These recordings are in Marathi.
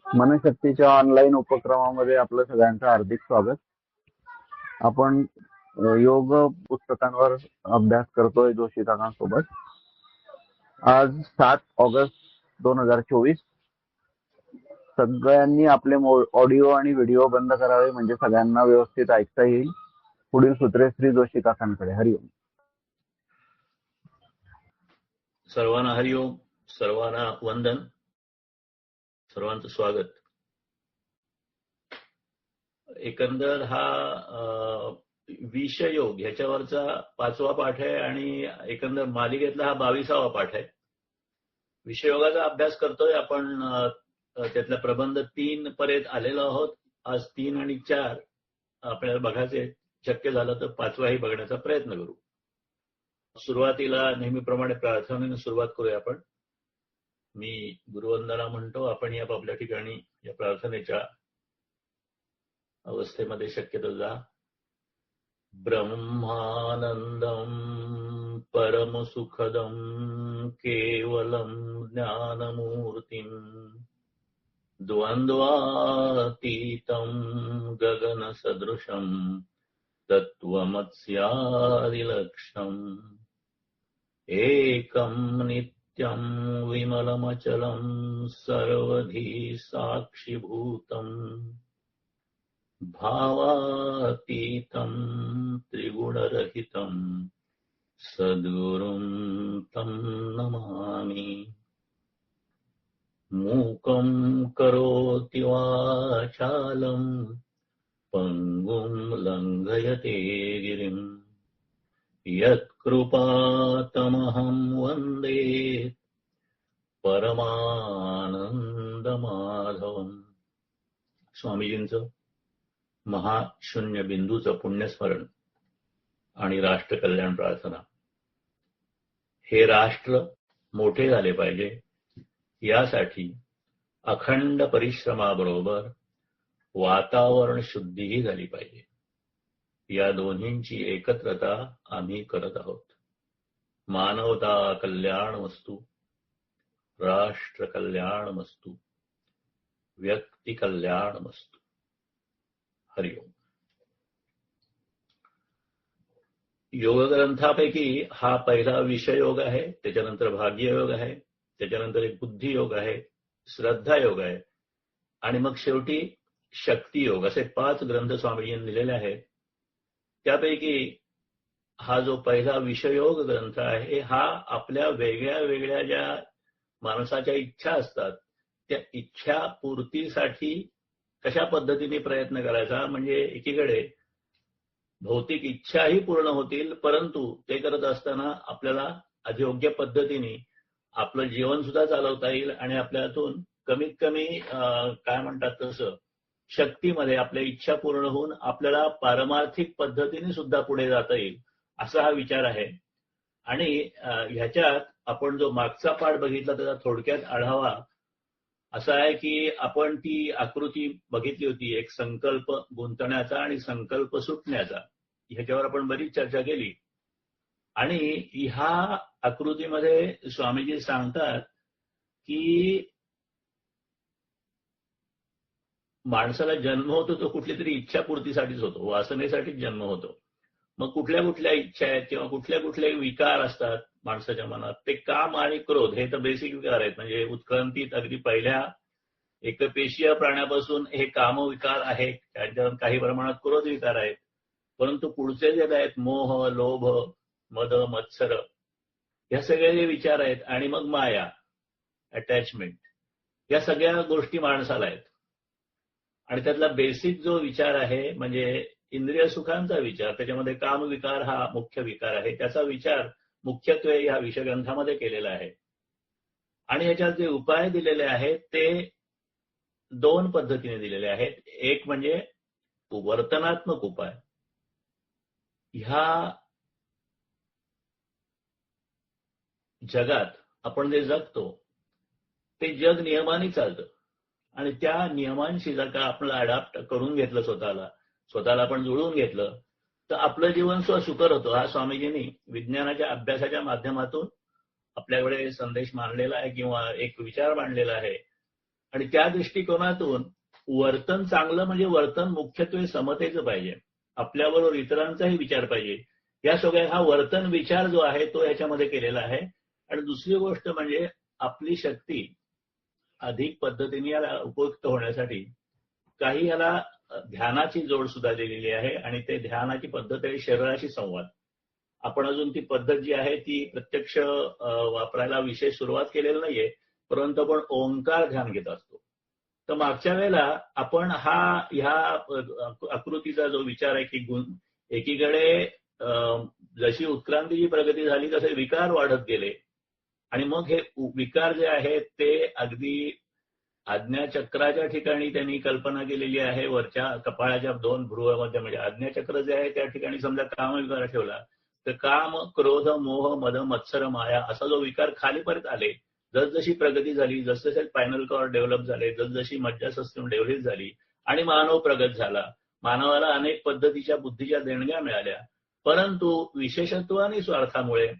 मनशक्तीच्या ऑनलाईन उपक्रमामध्ये आपलं सगळ्यांचं हार्दिक स्वागत. आपण योग पुस्तकांवर अभ्यास करतोय जोशी काकांसोबत. आज 7 ऑगस्ट 2024. सगळ्यांनी आपले ऑडिओ आणि व्हिडिओ बंद करावे म्हणजे सगळ्यांना व्यवस्थित ऐकता येईल. पुढील सूत्रे श्री जोशी काकांकडे. हरिओम. सर्वांना हरिओम, सर्वांना वंदन, सर्वांचं स्वागत. एकंदर हा विषयोग ह्याच्यावरचा 5वा पाठ आहे आणि एकंदर मालिकेतला हा 22वा पाठ आहे. विषयोगाचा अभ्यास करतोय आपण. त्यातला प्रबंध 3 पर्यंत आलेलो आहोत. आज 3 आणि 4 आपल्याला बघायचे. शक्य झालं तर 5वाही बघण्याचा प्रयत्न करू. सुरुवातीला नेहमीप्रमाणे प्रार्थनेने सुरुवात करूया आपण. मी गुरुवंदना म्हणतो. आपण या आपल्या ठिकाणी या प्रार्थनेच्या अवस्थेमध्ये शक्यतो जा. ब्रह्मानंदम परमसुखदम केवलम ज्ञानमूर्तिम द्वंद्वातीतं गगनसदृशं तत्त्वमस्यादिलक्ष्यम् एकं नित्यं विमलमचलं सर्वधी साक्षिभूतम् भावातीतं त्रिगुणरहितं सद्गुरुं तं नमामि। मूकं करोति वाचालं पङ्गुं लङ्घयते गिरिं यत्कृपातमहं वन्दे परमानंदमाधवम्। स्वामीजींचं महाशून्य बिंदूचं पुण्यस्मरण आणि राष्ट्र कल्याण प्रार्थना। हे राष्ट्र मोठे झाले पाहिजे यासाठी अखंड परिश्रमाबरोबर वातावरण शुद्धीही झाली पाहिजे। या दोन्हींची एकत्रता आम्ही करत आहोत। मानवता कल्याणमस्तु, राष्ट्र कल्याणमस्तु, व्यक्ती कल्याणमस्तु। हरिओम। योग ग्रंथापैकी हा पहिला विषयोग आहे, त्याच्यानंतर भाग्ययोग आहे, त्याच्यानंतर एक बुद्धियोग आहे, श्रद्धा योग आहे आणि मग शेवटी शक्तियोग, असे 5 ग्रंथ स्वामीजींनी लिहिलेले आहेत। त्यापैकी हा जो पहिला विषयोग ग्रंथ आहे हा आपल्या वेगळ्या वेगळ्या ज्या माणसाच्या इच्छा असतात त्या इच्छा पूर्तीसाठी कशा पद्धतीने प्रयत्न करायचा, म्हणजे एकीकडे भौतिक इच्छाही पूर्ण होतील, परंतु ते करत असताना आपल्याला योग्य पद्धतीने आपलं जीवन सुद्धा चालवता येईल आणि आपल्यातून कमीत कमी काय म्हणतात तसं शक्तीमध्ये आपल्या इच्छा पूर्ण होऊन आपल्याला पारमार्थिक पद्धतीने सुद्धा पुढे जाता येईल, असा हा विचार आहे। आणि ह्याच्यात आपण जो मागचा पाठ बघितला त्याचा थोडक्यात आढावा असा आहे की आपण ती आकृती बघितली होती, एक संकल्प गुंतण्याचा आणि संकल्प सुटण्याचा। ह्याच्यावर आपण बरीच चर्चा केली आणि ह्या आकृतीमध्ये स्वामीजी सांगतात की माणसाला जन्म होतो तो कुठली तरी इच्छापूर्तीसाठीच होतो, वासनेसाठीच जन्म होतो। मग कुठल्या कुठल्या इच्छा आहेत किंवा कुठल्या कुठले विकार असतात माणसाच्या मनात, ते काम आणि क्रोध हे तर बेसिक विकार आहेत। म्हणजे उत्क्रांतीत अगदी पहिल्या एकपेशीय प्राण्यापासून हे काम विकार आहेत, त्यांच्यावर काही प्रमाणात क्रोध विकार आहेत, परंतु पुढचे जे आहेत मोह, लोभ, मद, मत्सर, या सगळे जे विचार आहेत आणि मग माया, अटॅचमेंट, या सगळ्या गोष्टी माणसाला आहेत। आणि त्यातला बेसिक जो विचार आहे म्हणजे इंद्रिय सुखांचा विचार, त्याच्यामध्ये काम विकार हा मुख्य विकार आहे, त्याचा विचार मुख्यत्वे या विषयग्रंथामध्ये केलेला आहे। आणि ह्याच्यात जे उपाय दिलेले आहेत ते 2 पद्धतीने दिलेले आहेत। एक म्हणजे वर्तनात्मक उपाय। ह्या जगात आपण जे जगतो ते जग नियमाने चालतं आणि त्या नियमांशी जर का आपण अडॅप्ट करून घेतलं, स्वतःला आपण जुळवून घेतलं तर आपलं जीवन सुकर होतं। हा स्वामीजींनी विज्ञानाच्या अभ्यासाच्या माध्यमातून आपल्याकडे संदेश मांडलेला आहे किंवा एक विचार मांडलेला आहे। आणि त्या दृष्टिकोनातून वर्तन चांगलं म्हणजे वर्तन मुख्यत्वे समतेचं पाहिजे, आपल्याबरोबर इतरांचाही विचार पाहिजे. या सगळ्या हा वर्तन विचार जो आहे तो याच्यामध्ये केलेला आहे. आणि दुसरी गोष्ट म्हणजे आपली शक्ती अधिक पद्धतीने याला उपयुक्त होण्यासाठी काही याला ध्यानाची जोड सुद्धा दिलेली आहे. आणि ते ध्यानाची पद्धत आहे शरीराशी संवाद. आपण अजून ती पद्धत जी आहे ती प्रत्यक्ष वापरायला विशेष सुरुवात केलेली नाहीये, परंतु आपण ओंकार ध्यान घेत असतो. तर मागच्या वेळेला आपण ह्या आकृतीचा जो विचार आहे की एकीकडे जशी उत्क्रांतीची प्रगती झाली तसे विकार वाढत गेले आणि मग हे विकार जे आहेत ते अगदी आज्ञाचक्राच्या ठिकाणी त्यांनी कल्पना केलेली आहे. वरच्या कपाळाच्या 2 भ्रुवामध्ये म्हणजे आज्ञाचक्र जे आहे त्या ठिकाणी समजा कामविकार ठेवला तर काम, क्रोध, मोह, मद, मत्सर, माया असा जो विकार खालीपर्यंत आले. जसजशी प्रगती झाली, जसजसे स्पायनल कॉर्ड डेव्हलप झाले, जसजशी मज्जा सिस्टम डेव्हलप झाली आणि मानव प्रगत झाला, मानवाला अनेक पद्धतीच्या बुद्धीच्या देणग्या मिळाल्या, परंतु विशेषत्व आणि स्वार्थामुळे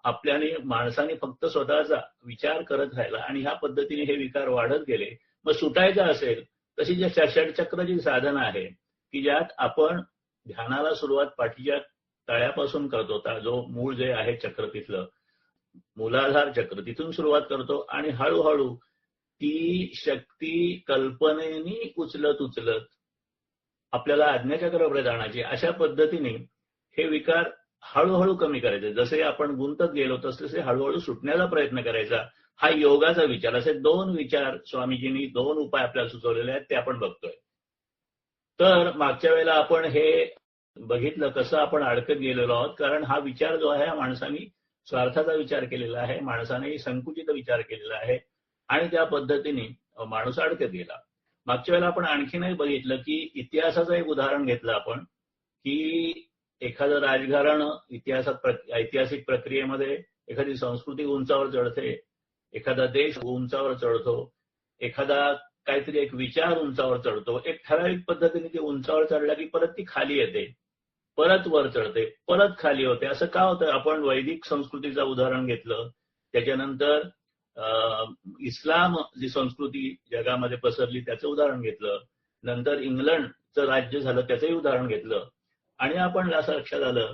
आपल्याने माणसाने फक्त स्वतःचा विचार करत राहिला आणि ह्या पद्धतीने हे विकार वाढत गेले. मग सुटायचं असेल तशी जे षटचक्रची साधनं आहे की ज्यात आपण ध्यानाला सुरुवात पाठीच्या तळ्यापासून करतो, जो मूळ जे आहे चक्र तिथलं मूलाधार चक्र तिथून सुरुवात करतो आणि हळूहळू ती शक्ती कल्पनेनी उचलत आपल्याला आज्ञाचक्राकडे जाण्याची, अशा पद्धतीने हे विकार हळूहळू कमी करायचे. जसे आपण गुंतत गेलो तसे हळूहळू सुटण्याचा प्रयत्न करायचा. हा योगाचा विचार. असे 2 विचार स्वामीजींनी 2 उपाय आपल्याला सुचवलेले आहेत ते आपण बघतोय. तर मागच्या वेळेला आपण हे बघितलं कसं आपण अडकत गेलेलो आहोत, कारण हा विचार जो आहे माणसाने स्वार्थाचा विचार केलेला आहे, माणसाने संकुचित विचार केलेला आहे आणि त्या पद्धतीने माणूस अडकत गेला. मागच्या वेळेला आपण आणखीनही बघितलं की इतिहासाचं एक उदाहरण घेतलं आपण की एखादं राजकारण ऐतिहासिक प्रक्रियेमध्ये एखादी संस्कृती उंचावर चढते, एखादा देश उंचावर चढतो, एखादा काहीतरी एक विचार उंचावर चढतो, एक ठराविक पद्धतीने ती उंचावर चढला की परत ती खाली येते, परत वर चढते, परत खाली होते. असं का होतं? आपण वैदिक संस्कृतीचं उदाहरण घेतलं, त्याच्यानंतर इस्लाम जी संस्कृती जगामध्ये पसरली त्याचं उदाहरण घेतलं, नंतर इंग्लंडचं राज्य झालं त्याचंही उदाहरण घेतलं आणि आपण असं लक्षात आलं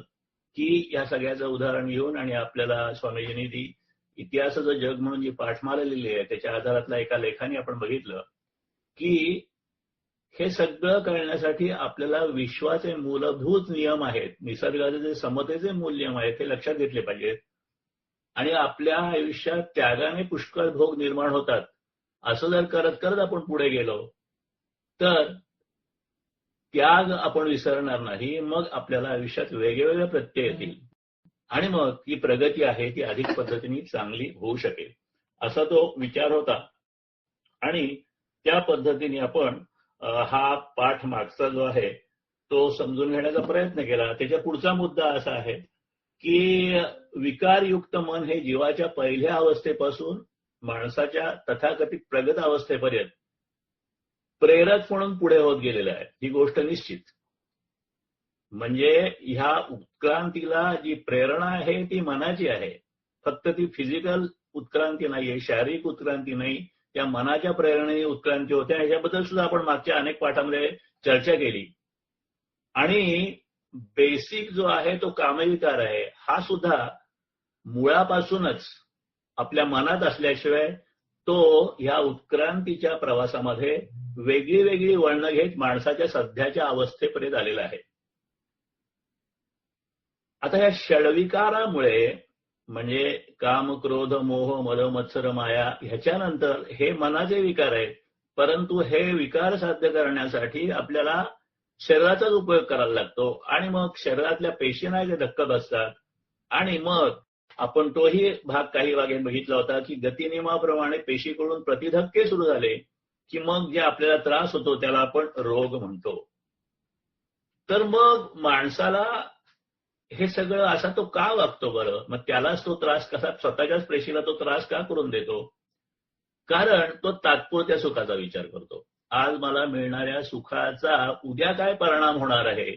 की या सगळ्याचं उदाहरण घेऊन आणि आपल्याला स्वामीजींनी ती इतिहासाचं जग म्हणून जी पाठमाला लिहिली आहे त्याच्या आधारातल्या एका लेखाने आपण बघितलं की हे सगळं करण्यासाठी आपल्याला विश्वाचे मूलभूत नियम आहेत, निसर्गाचे जे समतेचे मूल नियम आहेत ते लक्षात घेतले पाहिजेत. आणि आपल्या आयुष्यात त्यागाने पुष्कळ भोग निर्माण होतात. असं जर करत करत आपण पुढे गेलो तर त्याग आपण विसरणार नाही. मग आपल्याला आयुष्यात वेगवेगळे प्रत्यय येतील आणि मग ही प्रगती आहे ती अधिक पद्धतीने चांगली होऊ शकेल, असा तो विचार होता. आणि त्या पद्धतीने आपण हा पाठ मागचा जो आहे तो समजून घेण्याचा प्रयत्न केला. त्याच्या पुढचा मुद्दा असा आहे की विकारयुक्त मन हे जीवाच्या पहिल्या अवस्थेपासून माणसाच्या तथाकथित प्रगत अवस्थेपर्यंत प्रेरक म्हणून पुढे होत गेलेलं आहे. ही गोष्ट निश्चित. म्हणजे ह्या उत्क्रांतीला जी प्रेरणा आहे ती मनाची आहे. फक्त ती फिजिकल उत्क्रांती नाहीये, शारीरिक उत्क्रांती नाही, त्या मनाच्या प्रेरणेने उत्क्रांती होते. ह्याच्याबद्दल सुद्धा आपण मागच्या अनेक पाठामध्ये चर्चा केली. आणि बेसिक जो आहे तो कामविकार आहे, हा सुद्धा मुळापासूनच आपल्या मनात असल्याशिवाय तो ह्या उत्क्रांतीच्या प्रवासामध्ये वेगळी वेगळी वळणं घेत माणसाच्या सध्याच्या अवस्थेपर्यंत आलेला आहे. आता या षड्विकारामुळे म्हणजे काम, क्रोध, मोह, मद, मत्सर, माया ह्याच्यानंतर हे मनाचे विकार आहेत. परंतु हे विकार साध्य करण्यासाठी आपल्याला शरीराचाच उपयोग करायला लागतो आणि मग शरीरातल्या पेशींना जे धक्का बसतात आणि मग आपण तोही भाग काही भागे बघितला होता की गतिनियमाप्रमाणे पेशीकडून प्रतिधक्के सुरू झाले की मग जे आपल्याला त्रास होतो त्याला आपण रोग म्हणतो. तर मग माणसाला हे सगळं असा तो का वागतो बरं? मग त्यालाच तो त्रास कसा, स्वतःच्याच पेशीला तो त्रास का करून देतो? कारण तो तात्पुरत्या सुखाचा विचार करतो. आज मला मिळणाऱ्या सुखाचा उद्या काय परिणाम होणार आहे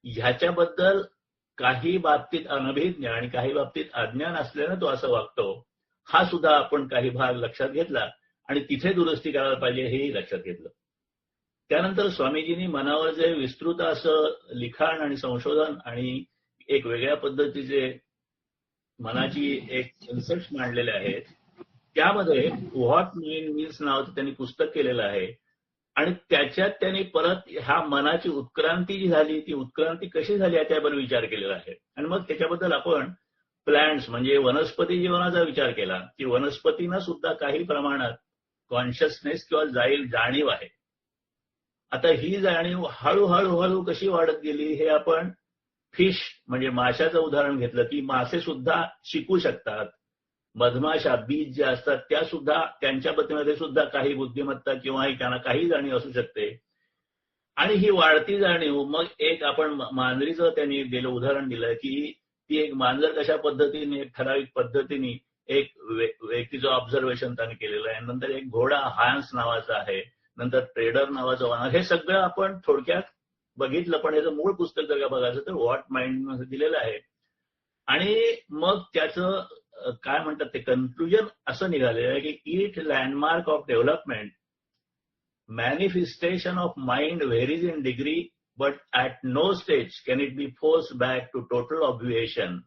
ह्याच्याबद्दल काही बाबतीत अनभिज्ञ आणि काही बाबतीत अज्ञान असल्यानं तो असं वागतो. हा सुद्धा आपण काही भाग लक्षात घेतला आणि तिथे दुरुस्ती करायला पाहिजे हेही लक्षात घेतलं. त्यानंतर स्वामीजींनी मनावर जे विस्तृत असं लिखाण आणि संशोधन आणि एक वेगळ्या पद्धतीचे मनाची एक कन्सेप्ट मांडलेले आहेत. त्यामध्ये व्हॉट माइंड मीन्स नावाचं त्यांनी पुस्तक केलेलं आहे आणि त्याच्यात त्यांनी परत ह्या मनाची उत्क्रांती जी झाली ती उत्क्रांती कशी झाली आहे त्यावर विचार केलेला आहे. आणि मग त्याच्याबद्दल आपण प्लांट्स म्हणजे वनस्पती जीवनाचा विचार केला की वनस्पतींना सुद्धा काही प्रमाणात कॉन्शियसनेस किंवा जाणीव आहे. आता ही जाणीव हळूहळू कशी वाढत गेली हे आपण फिश म्हणजे माशाचं उदाहरण घेतलं की मासे सुद्धा शिकू शकतात. मधमाशा बीज ज्या असतात त्या सुद्धा त्यांच्या पद्धतीमध्ये सुद्धा काही बुद्धिमत्ता किंवा त्यांना काही जाणीव असू शकते. आणि ही वाढती जाणीव मग एक आपण मांजरीचं त्यांनी दिलं उदाहरण दिलं की ती एक मांजर कशा पद्धतीने एक ठराविक पद्धतीने एक व्यक्तीचं ऑब्झर्वेशन त्यांनी केलेलं आहे. नंतर एक घोडा हान्स नावाचा आहे, नंतर ट्रेडर नावाचं वाहन, हे सगळं आपण थोडक्यात बघितलं. पण याचं मूळ पुस्तक जर का बघायचं तर व्हॉट माइंड दिलेलं आहे. आणि मग त्याचं काय म्हणतात ते कन्क्लुजन असं निघालेलं आहे की it landmark of development manifestation of mind varies in degree but at no stage can it be forced back to total obviation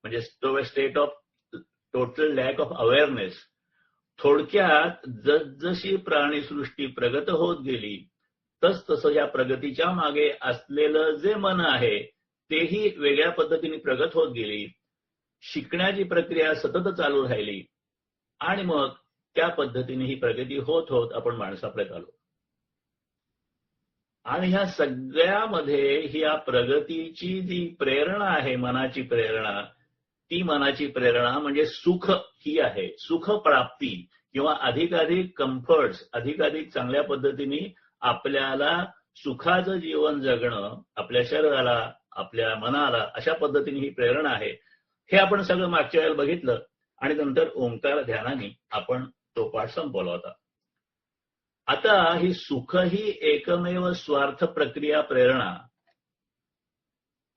म्हणजे to a state of total lack of awareness. थोडक्यात जसजशी प्राणीसृष्टी प्रगत होत गेली तसं या प्रगतीच्या मागे असलेलं जे मन आहे तेही वेगळ्या पद्धतीने प्रगत होत गेली. शिकण्याची प्रक्रिया सतत चालू राहिली आणि मग त्या पद्धतीने ही प्रगती होत होत आपण माणसापर्यंत आलो. आणि ह्या सगळ्यामध्ये ही या प्रगतीची जी प्रेरणा आहे मनाची प्रेरणा, ती मनाची प्रेरणा म्हणजे सुख ही आहे. सुख प्राप्ती किंवा अधिकाधिक कम्फर्ट्स, अधिकाधिक चांगल्या पद्धतीने आपल्याला सुखाचं जीवन जगणं, आपल्या शरीराला आपल्या मनाला अशा पद्धतीने ही प्रेरणा आहे. हे आपण सगळं मागच्या वेळेला बघितलं आणि नंतर ओंकार ध्यानाने आपण तो पाठ संपवला होता. आता ही सुख ही एकमेव स्वार्थ प्रक्रिया प्रेरणा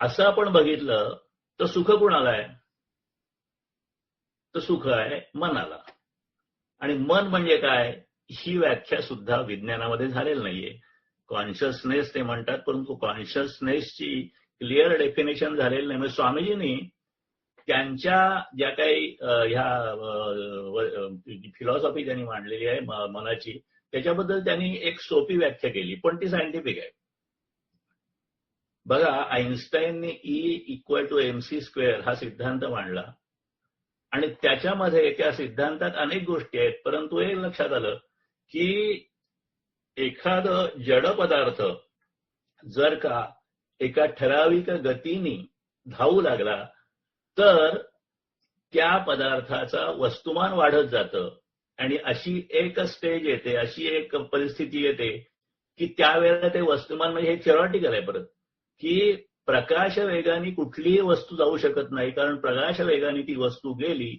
असं आपण बघितलं तर सुख कुणाला आहे? तर सुख आहे मनाला. आणि मन म्हणजे काय ही व्याख्या सुद्धा विज्ञानामध्ये झालेली नाहीये. कॉन्शियसनेस ते म्हणतात परंतु कॉन्शियसनेसची क्लिअर डेफिनेशन झालेली नाही. म्हणजे स्वामीजींनी त्यांच्या ज्या काही ह्या फिलॉसॉफी त्यांनी मांडलेली आहे मनाची त्याच्याबद्दल त्यांनी एक सोपी व्याख्या केली पण ती सायंटिफिक आहे. बघा आईन्स्टाईनने E=mc² हा सिद्धांत मांडला आणि त्याच्यामध्ये त्या सिद्धांतात अनेक गोष्टी आहेत. परंतु हे लक्षात आलं की एखादं जड पदार्थ जर का एका ठराविक गतीने धावू लागला तर त्या पदार्थाचा वस्तुमान वाढत जातं आणि अशी एक स्टेज येते, अशी एक परिस्थिती येते की त्यावेळेला ते वस्तुमान म्हणजे हे थिअरॉटिकल आहे परत की प्रकाश वेगाने कुठलीही वस्तू जाऊ शकत नाही. कारण प्रकाश वेगाने ती वस्तू गेली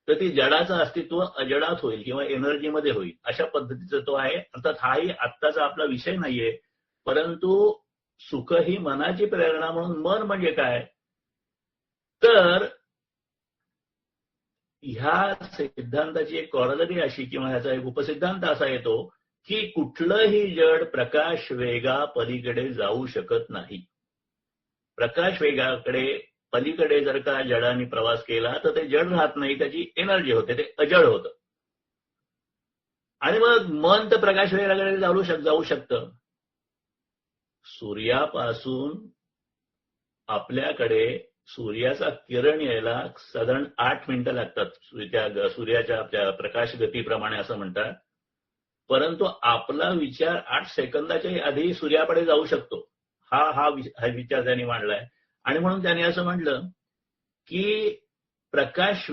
तर ती जडाचं अस्तित्व अजडात होईल किंवा एनर्जीमध्ये होईल. अशा पद्धतीचा तो आहे. अर्थात हाही आत्ताचा आपला विषय नाहीये. परंतु सुख ही मनाची प्रेरणा म्हणून मन म्हणजे काय तर ह्या सिद्धांताची एक कॉरलरी अशी किंवा ह्याचा एक उपसिद्धांत असा येतो की कुठलंही जड प्रकाश वेगा पलीकडे जाऊ शकत नाही. प्रकाश वेगाकडे पलीकडे जर का जडाने प्रवास केला तर ते जड राहत नाही, त्याची एनर्जी होते, ते अजड होतं. आणि मग मन तर प्रकाश वेगाकडे जाऊ शकतं. सूर्यापासून आपल्याकडे सूर्याचा किरण यायला साधारण 8 मिनिटं लागतात. सूर्याच्या प्रकाश गतीप्रमाणे असं म्हणतात. परंतु आपला विचार 8 सेकंदाच्या आधी सूर्याकडे जाऊ शकतो. हा विचार त्यांनी मांडलाय. आणि म्हणून त्यांनी असं म्हटलं की प्रकाश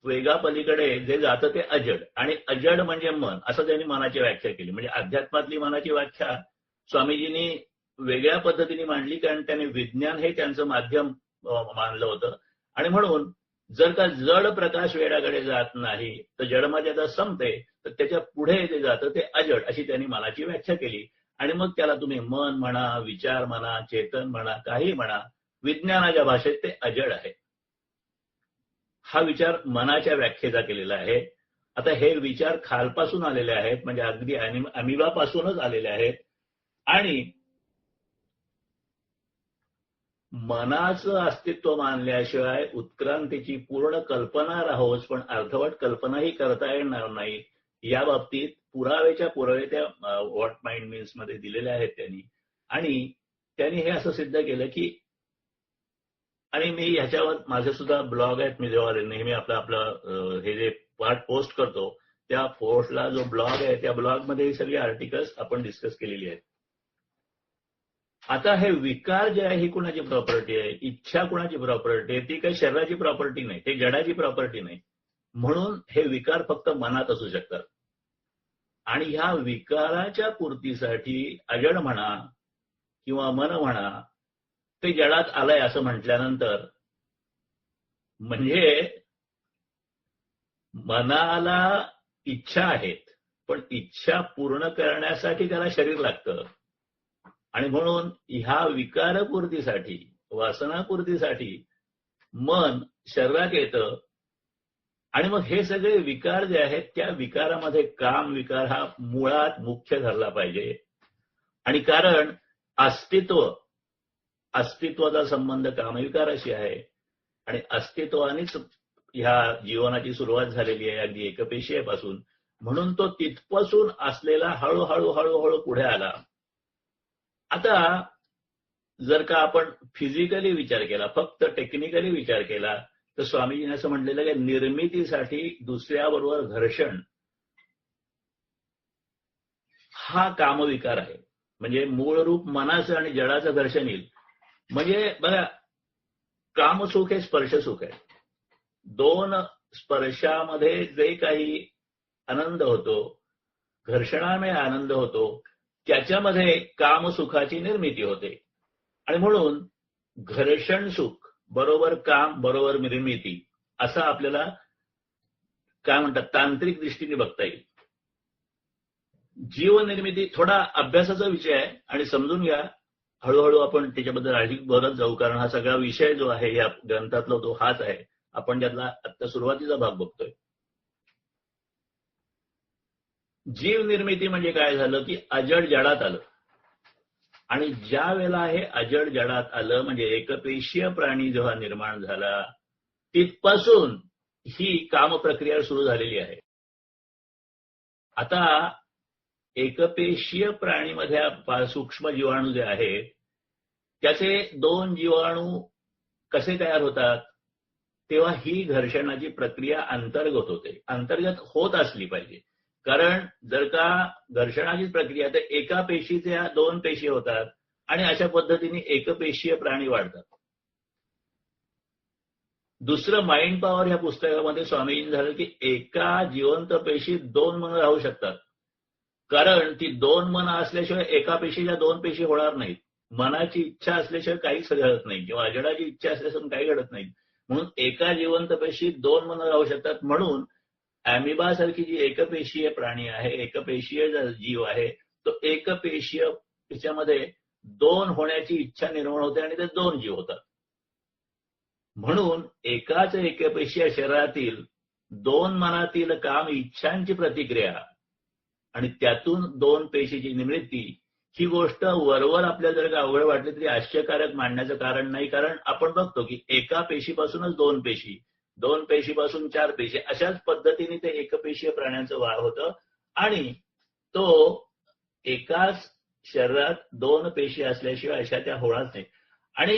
वेगापलीकडे जे जातं ते अजड आणि अजड म्हणजे मन असं त्यांनी मनाची व्याख्या केली. म्हणजे अध्यात्मातली मनाची व्याख्या स्वामीजींनी वेगळ्या पद्धतीने मांडली कारण त्यांनी विज्ञान हे त्यांचं माध्यम मानलं होतं. आणि म्हणून जर का जड प्रकाश वेगाकडे जात नाही तर जडमर्यादा संपते तर त्याच्या पुढे जे जातं ते अजड अशी त्यांनी मनाची व्याख्या केली. आणि मग त्याला तुम्ही मन म्हणा, विचार म्हणा, चेतन म्हणा, काही म्हणा, विज्ञानाच्या भाषेत ते अजड आहे. हा विचार मनाच्या व्याख्येचा केलेला आहे. आता हे विचार खालपासून आलेले आहेत, म्हणजे अगदी अमिबापासूनच आलेले आहेत. आणि मनाचं अस्तित्व मानल्याशिवाय उत्क्रांतीची पूर्ण कल्पना राहोच, पण अर्धवट कल्पनाही करता येणार नाही. या बाबतीत पुरावेच्या पुरावे त्या व्हॉट माइंड मीन्स मध्ये दिलेले आहेत त्यांनी. आणि त्यांनी हे असं सिद्ध केलं की, आणि मी ह्याच्यावर माझे सुद्धा ब्लॉग आहेत, मी जेव्हा नेहमी आपलं हे जे पार्ट पोस्ट करतो त्या पोस्टला जो ब्लॉग आहे त्या ब्लॉगमध्ये ही सगळी आर्टिकल्स आपण डिस्कस केलेली आहेत. आता हे विकार जे आहे ही कुणाची प्रॉपर्टी आहे, इच्छा कुणाची प्रॉपर्टी आहे, ती काही शरीराची प्रॉपर्टी नाही, ते जडाची प्रॉपर्टी नाही. म्हणून हे विकार फक्त मनात असू शकतात. आणि ह्या विकाराच्या पूर्तीसाठी अजड म्हणा किंवा मन म्हणा ते जडात आलंय असं म्हटल्यानंतर, म्हणजे मनाला इच्छा आहेत, पण इच्छा पूर्ण करण्यासाठी त्याला शरीर लागतं. आणि म्हणून ह्या विकारपूर्तीसाठी, वासनापूर्तीसाठी मन शरीरात येतं. आणि मग हे सगळे विकार जे आहेत त्या विकारामध्ये काम विकार हा मुळात मुख्य धरला पाहिजे. आणि कारण अस्तित्वाचा संबंध कामविकाराशी आहे. आणि अस्तित्वानेच ह्या जीवनाची सुरुवात झालेली आहे, अगदी एकपेशीयपासून. म्हणून तो तिथपासून असलेला हळूहळू हळूहळू पुढे आला. आता जर का आपण फिजिकली विचार केला, फक्त टेक्निकली विचार केला, तर स्वामीजीने असं म्हटलेलं की निर्मितीसाठी दुसऱ्याबरोबर घर्षण हा कामविकार आहे. म्हणजे मूळ रूप मनाचं आणि जडाचं घर्षण येईल. म्हणजे बघा, कामसुख हे स्पर्शसुख आहे. दोन स्पर्शामध्ये जे काही आनंद होतो, घर्षणाने आनंद होतो, त्याच्यामध्ये कामसुखाची निर्मिती होते. आणि म्हणून घर्षण सुख बरोबर काम बरोबर निर्मिती असं आपल्याला काय म्हणतात तांत्रिक दृष्टीने बघता येईल. जीवनिर्मिती थोडा अभ्यासाचा विषय आहे आणि समजून घ्या. हळूहळू आपण त्याच्याबद्दल अधिक बोलत जाऊ, कारण हा सगळा विषय जो आहे या ग्रंथातला तो हाच आहे. आपण त्यातला आता सुरुवातीचा भाग बघतोय. जीव निर्मिती म्हणजे काय झालं की अजड जडात आलं. आणि ज्या वेळेला हे अजड जडात आलं, म्हणजे एकपेशीय प्राणी जेव्हा निर्माण झाला, तिथपासून ही कामप्रक्रिया सुरू झालेली आहे. आता एकपेशीय प्राणीमध्ये सूक्ष्म जीवाणू जे आहेत त्याचे दोन जीवाणू कसे तयार होतात, तेव्हा ही घर्षणाची प्रक्रिया अंतर्गत होते. अंतर्गत होत असली पाहिजे. कारण जर का घर्षणाची प्रक्रिया तर एका पेशीच्या दोन पेशी होतात आणि अशा पद्धतीने एकपेशीय प्राणी वाढतात. दुसरं माइंड पॉवर ह्या पुस्तकामध्ये स्वामीजींनी झालं की एका जिवंत पेशीत दोन मन राहू शकतात. कारण ती दोन मन असल्याशिवाय एका पेशीच्या दोन पेशी होणार नाहीत. मनाची इच्छा असल्याशिवाय काहीच घडत नाही, किंवा अजडाची इच्छा असल्याशिवाय काही घडत नाही. म्हणून एका जिवंत पेशीत दोन मन राहू शकतात. म्हणून अॅमिबा सारखी जी एकपेशीय प्राणी आहे, एकपेशीय जीव आहे, तो एकपेशीय त्याच्यामध्ये दोन होण्याची इच्छा निर्माण होते आणि ते दोन जीव होतात. म्हणून एकाच एकपेशीय शरीरातील दोन मनातील काम इच्छांची प्रतिक्रिया आणि त्यातून दोन पेशीची निर्मिती, ही गोष्ट वरवर आपल्याला जर का अवघड वाटली तरी आश्चर्यकारक मानण्याचं कारण नाही. कारण आपण बघतो की एका पेशीपासूनच दोन पेशी, दोन पेशीपासून चार पेशी, अशाच पद्धतीने ते एकपेशीय प्राण्यांचं वाढ होतं. आणि तो एकाच शरीरात दोन पेशी असल्याशिवाय अशा त्या होणार नाही. आणि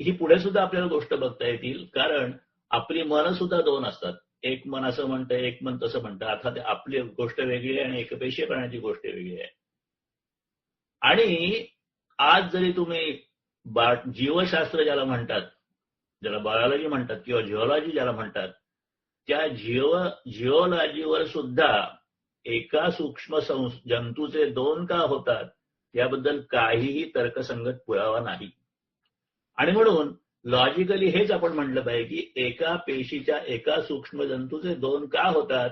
ही पुढे सुद्धा आपल्याला गोष्ट बघता येतील, कारण आपली मन सुद्धा दोन असतात. एक मन असं म्हणतं, एक मन तसं म्हणतं. अर्थात आपली गोष्ट वेगळी आहे आणि एकपेशीय प्राण्याची गोष्ट वेगळी आहे. आणि आज जरी तुम्ही जीवशास्त्र ज्याला म्हणतात, ज्याला बायोलॉजी म्हणतात किंवा जिओलॉजी ज्याला म्हणतात, त्या जिओलॉजीवर सुद्धा एका सूक्ष्म जंतूचे दोन का होतात याबद्दल काहीही तर्कसंगत पुरावा नाही. आणि म्हणून लॉजिकली हेच आपण म्हटलं पाहिजे की एका पेशीच्या एका सूक्ष्म जंतूचे दोन का होतात,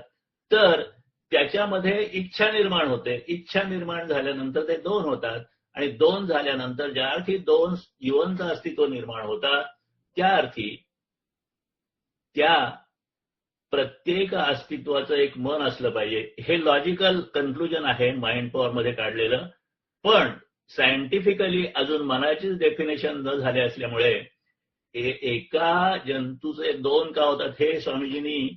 तर त्याच्यामध्ये इच्छा निर्माण होते. इच्छा निर्माण झाल्यानंतर ते दोन होतात आणि दोन झाल्यानंतर ज्या अर्थी दोन जिवंत अस्तित्व निर्माण होतात, त्या अर्थी त्या प्रत्येक अस्तित्वाचं एक मन असलं पाहिजे. हे लॉजिकल कन्क्लुजन आहे माइंड पॉवर मध्ये काढलेलं. पण सायंटिफिकली अजून मनाचीच डेफिनेशन न झाले असल्यामुळे एका जंतूचे दोन का होतात हे स्वामीजींनी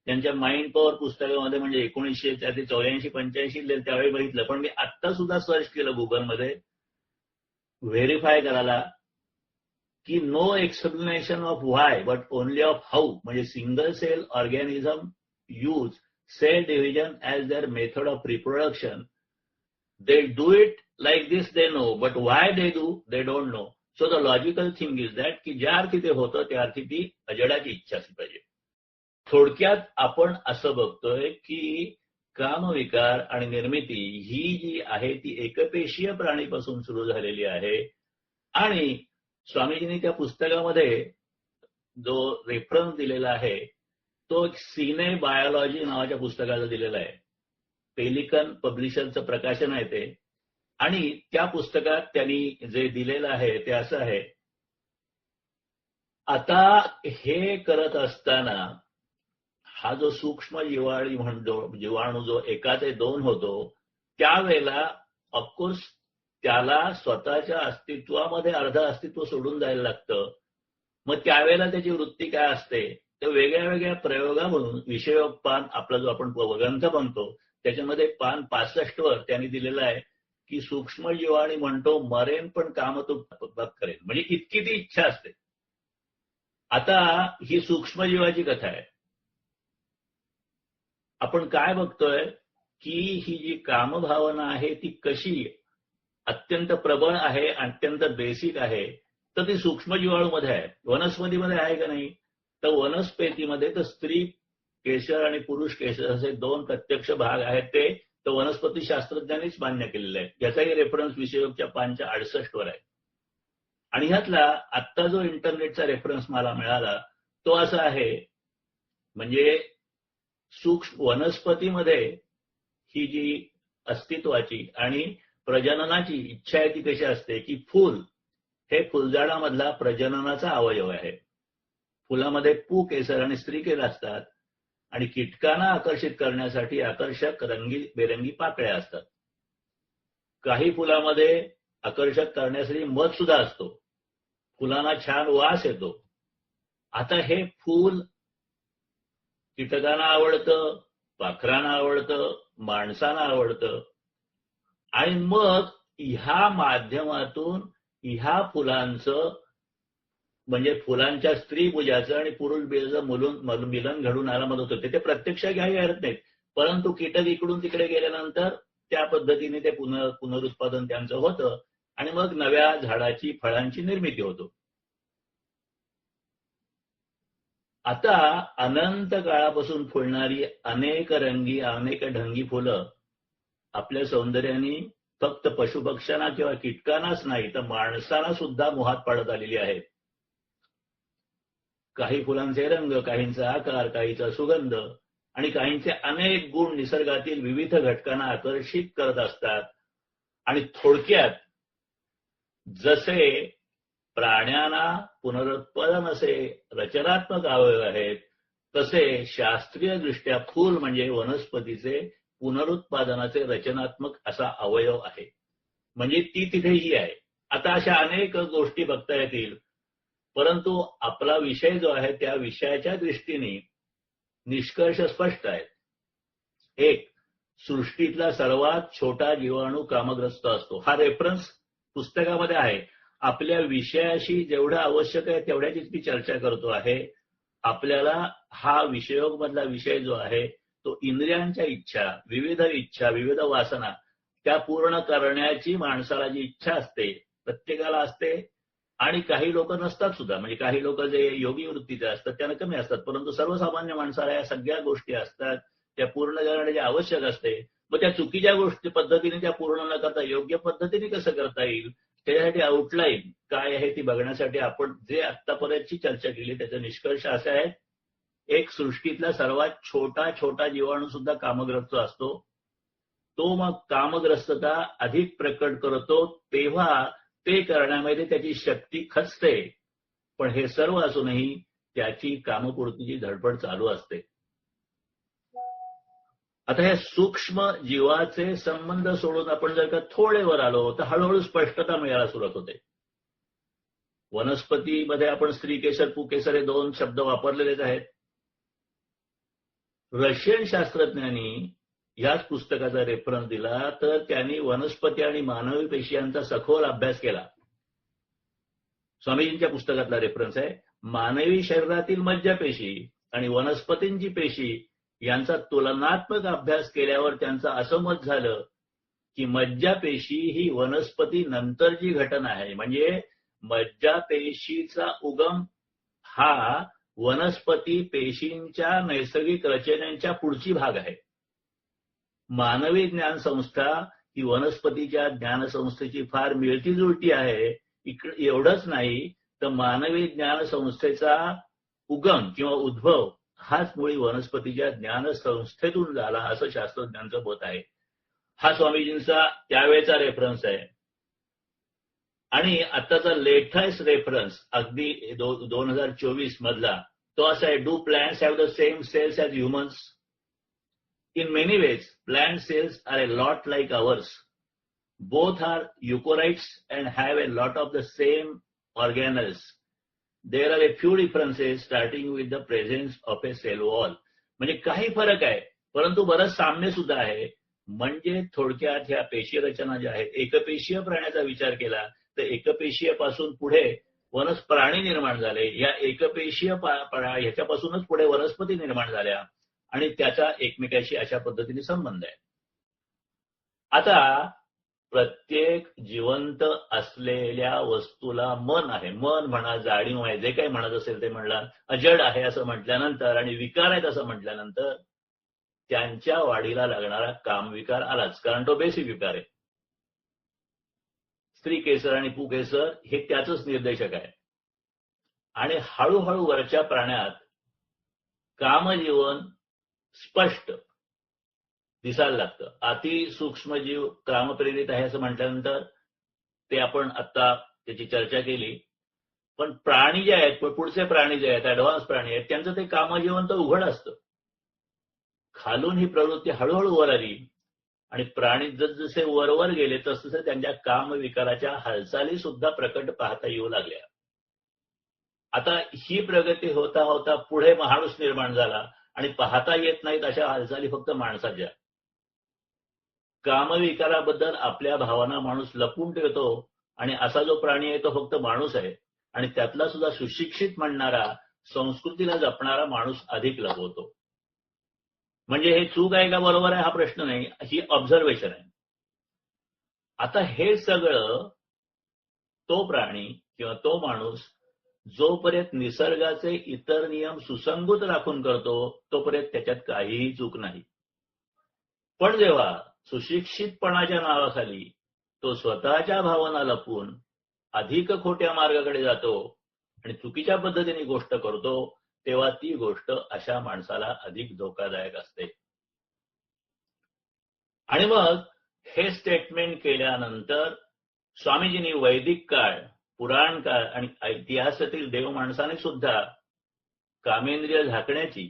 त्यांच्या माइंड पॉवर पुस्तकामध्ये म्हणजे 1984-85 त्यावेळी बघितलं. पण मी आत्ता सुद्धा सर्च केलं गुगलमध्ये व्हेरीफाय करायला की no explanation of why but only of how, म्हणजे single cell organism use cell division as their method of reproduction. They do it like this, they know, but why they do, they don't know. So the logical thing is that की ज्या अर्थी ते होतं त्या अर्थी ती अजडाची इच्छा असली पाहिजे. थोडक्यात आपण असं बघतोय की कामविकार आणि निर्मिती ही जी आहे ती एकपेशीय प्राणीपासून सुरू झालेली आहे. आणि स्वामीजींनी त्या पुस्तकामध्ये जो रेफरन्स दिलेला आहे तो सिने बायोलॉजी नावाच्या पुस्तकाला दिलेला आहे. पेलिकन पब्लिशरचं प्रकाशन आहे ते. आणि त्या पुस्तकात त्यांनी जे दिलेलं आहे ते असं आहे. आता हे करत असताना हा जो सूक्ष्म जीवाणू जो 1 ते 2 होतो त्यावेळेला ऑफकोर्स त्याला स्वतःच्या अस्तित्वामध्ये अर्ध अस्तित्व सोडून जायला लागतं. मग त्यावेळेला त्याची वृत्ती काय असते तर वेगळ्या वेगळ्या प्रयोगामधून विषयोग पान आपला जो आपण ग्रंथ बनतो त्याच्यामध्ये पान 65 वर त्यांनी दिलेलं आहे की सूक्ष्म जीवाणू म्हणतो मरेन पण काम तो करेन, म्हणजे इतकी ती इच्छा असते. आता ही सूक्ष्मजीवाची कथा आहे. आपण काय बघतोय की ही जी कामभावना आहे ती कशी अत्यंत प्रबळ आहे, अत्यंत बेसिक आहे. तर ती सूक्ष्मजीवाणूमध्ये आहे. वनस्पतीमध्ये आहे का नाही तर वनस्पतीमध्ये तर स्त्री केशर आणि पुरुष केशर असे 2 प्रत्यक्ष भाग आहेत. ते तर वनस्पती शास्त्रज्ञांनीच मान्य केलेलं आहे. याचाही रेफरन्स विषयोच्या 568 वर आहे. आणि ह्यातला आत्ता जो इंटरनेटचा रेफरन्स मला मिळाला तो असा आहे, म्हणजे सूक्ष्म वनस्पतीमध्ये ही जी अस्तित्वाची आणि प्रजननाची इच्छा आहे ती कशी असते की फूल हे फुलझाडामधला प्रजननाचा अवयव आहे. फुलामध्ये पू केसर आणि स्त्री केस असतात आणि कीटकांना आकर्षित करण्यासाठी आकर्षक रंगीबेरंगी पाकळ्या असतात. काही फुलामध्ये आकर्षक करण्यासाठी मध सुद्धा असतो. फुलांना छान वास येतो. आता हे फूल कीटकांना आवडतं, पाखरांना आवडतं, माणसांना आवडतं. आणि मग ह्या माध्यमातून ह्या फुलांचं म्हणजे फुलांच्या स्त्री बीजाचं आणि पुरुष बीजाचं मिलन घडून आला मदत होते. ते प्रत्यक्ष घ्यावी हरत नाहीत, परंतु कीटक इकडून तिकडे गेल्यानंतर त्या पद्धतीने ते पुनरुत्पादन त्यांचं होतं आणि मग नव्या झाडाची फळांची निर्मिती होतो. आता अनंत काळापासून फुलणारी अनेक रंगी अनेक ढंगी फुलं आपल्या सौंदर्याने फक्त पशुपक्ष्यांना किंवा कीटकांनाच नाही तर माणसांना सुद्धा मोहात पाडत आलेली आहेत. काही फुलांचे रंग, काहींचा आकार, काहीचा सुगंध आणि काहींचे अनेक गुण निसर्गातील विविध घटकांना आकर्षित करत असतात. आणि थोडक्यात जसे प्राण्यांना पुनरुत्पादन असे रचनात्मक अवयव आहेत तसे शास्त्रीय दृष्ट्या फूल म्हणजे वनस्पतीचे पुनरुत्पादनाचे रचनात्मक असा अवयव आहे. म्हणजे ती तिथेही आहे. आता अशा अनेक गोष्टी बघता येतील, परंतु आपला विषय जो आहे त्या विषयाच्या दृष्टीने निष्कर्ष स्पष्ट आहेत. एक, सृष्टीतला सर्वात छोटा जीवाणू कामग्रस्त असतो. हा रेफरन्स पुस्तकामध्ये आहे. आपल्या विषयाशी जेवढं आवश्यक आहे तेवढ्याचीच मी चर्चा करतो आहे. आपल्याला हा विषयोगमधला विषय जो आहे तो इंद्रियांच्या इच्छा, विविध वासना त्या पूर्ण करण्याची माणसाला जी इच्छा असते प्रत्येकाला असते. आणि काही लोक नसतात सुद्धा, म्हणजे काही लोक जे योगी वृत्तीचे असतात त्यांना कमी असतात, परंतु सर्वसामान्य माणसाला या सगळ्या गोष्टी असतात त्या पूर्ण करण्याचे आवश्यक असते. मग त्या चुकीच्या गोष्टी पद्धतीने त्या पूर्ण न करता योग्य पद्धतीने कसं करता येईल त्याच्यासाठी आउटलाईन काय आहे ती बघण्यासाठी आपण जे आत्तापर्यंतची चर्चा केली त्याचा निष्कर्ष असा आहे. एक, सृष्टीतला सर्वात छोटा जीवाणू सुद्धा कामग्रस्त असतो. तो मग कामग्रस्तता अधिक प्रकट करतो तेव्हा ते करण्यामध्ये त्याची शक्ती खचते. पण हे सर्व असूनही त्याची कामपूर्तीची धडपड चालू असते. आता ह्या सूक्ष्म जीवाचे संबंध सोडून आपण जर का थोडे वर आलो तर हळूहळू स्पष्टता मिळायला सुरुवात होते. वनस्पतीमध्ये आपण स्त्रीकेसर पुकेसर हे 2 शब्द वापरलेलेच आहेत. रशियन शास्त्रज्ञांनी याच पुस्तकाचा रेफरन्स दिला तर त्यांनी वनस्पती आणि मानवी पेशी यांचा सखोल अभ्यास केला. स्वामीजींच्या पुस्तकातला रेफरन्स आहे. मानवी शरीरातील मज्जापेशी आणि वनस्पतींची पेशी यांचा तुलनात्मक अभ्यास केल्यावर त्यांचं असं मत झालं की मज्जापेशी ही वनस्पती नंतरची घटना आहे. म्हणजे मज्जापेशीचा उगम हा वनस्पती पेशींच्या नैसर्गिक रचनेच्या पुढची भाग आहे. मानवी ज्ञान संस्था ही वनस्पतीच्या ज्ञानसंस्थेची फार मिळती जुळती आहे. एवढंच नाही तर मानवी ज्ञान संस्थेचा उगम किंवा उद्भव हाच मुळी वनस्पतीच्या ज्ञानसंस्थेतून झाला असं शास्त्रज्ञांचं मत आहे. हा स्वामीजींचा त्यावेळेचा रेफरन्स आहे. आणि आताचा लेटेस्ट रेफरन्स अगदी 2024 मधला तो असा आहे, do plants have the same cells as humans? In many ways, plant cells are a lot like ours. Both are eukaryotes and have a lot of the same organelles. There are a few differences starting with the presence of a cell wall. म्हणजे काही फरक आहे परंतु बरंच साम्य सुद्धा आहे. म्हणजे थोडक्यात ह्या पेशी रचना ज्या आहेत, एकपेशीय प्राण्याचा विचार केला तर एकपेशीय पासून पुढे प्राणी निर्माण झाले. या एकपेशीय ह्याच्यापासूनच पुढे वनस्पती निर्माण झाल्या आणि त्याचा एकमेकाशी अशा पद्धतीने संबंध आहे. आता प्रत्येक जिवंत असलेल्या वस्तूला मन आहे. मन म्हणा, जाणीव आहे, जे काही म्हणत असेल ते म्हणला, अजड आहे असं म्हटल्यानंतर आणि विकार आहेत असं म्हटल्यानंतर त्यांच्या वाढीला लागणारा कामविकार आलाच, कारण तो बेसिक विकार आहे. स्त्री केसर आणि पुकेसर हे त्याचंच निर्देशक आहे. आणि हळूहळू वरच्या प्राण्यात कामजीवन स्पष्ट दिसायला लागतं. अति सूक्ष्म जीव कामप्रेरित आहे असं म्हटल्यानंतर ते आपण आता त्याची चर्चा केली. पण प्राणी जे आहेत, पुढचे प्राणी जे आहेत, ऍडव्हान्स प्राणी आहेत, त्यांचं ते कामजीवन तर उघड असतं. खालून ही प्रवृत्ती हळूहळू वर आली आणि प्राणी जसजसे वरवर गेले तसतसे त्यांच्या कामविकाराच्या हालचाली सुद्धा प्रकट पाहता येऊ लागल्या. आता ही प्रगती होता होता पुढे माणूस निर्माण झाला आणि पाहता येत नाहीत अशा हालचाली फक्त माणसाच्या. कामविकाराबद्दल आपल्या भावना माणूस लपून ठेवतो आणि असा जो प्राणी आहे तो फक्त माणूस आहे आणि त्यातला सुद्धा सुशिक्षित म्हणणारा, संस्कृतीला जपणारा माणूस अधिक लपवतो. म्हणजे हे चूक आहे का बरोबर आहे हा प्रश्न नाही, ही ऑब्झर्वेशन आहे. आता हे सगळं तो प्राणी किंवा तो माणूस जोपर्यंत निसर्गाचे इतर नियम सुसंगत राखून करतो तोपर्यंत त्याच्यात काहीही चूक नाही. पण जेव्हा सुशिक्षितपणाच्या नावाखाली तो स्वतःच्या भावना लपवून अधिक खोट्या मार्गाकडे जातो आणि चुकीच्या पद्धतीने गोष्ट करतो तेव्हा ती गोष्ट अशा माणसाला अधिक धोकादायक असते. आणि मग हे स्टेटमेंट केल्यानंतर स्वामीजींनी वैदिक काळ, पुराण काळ आणि इतिहासातील देव माणसाने सुद्धा कामेंद्रिय झाकण्याची,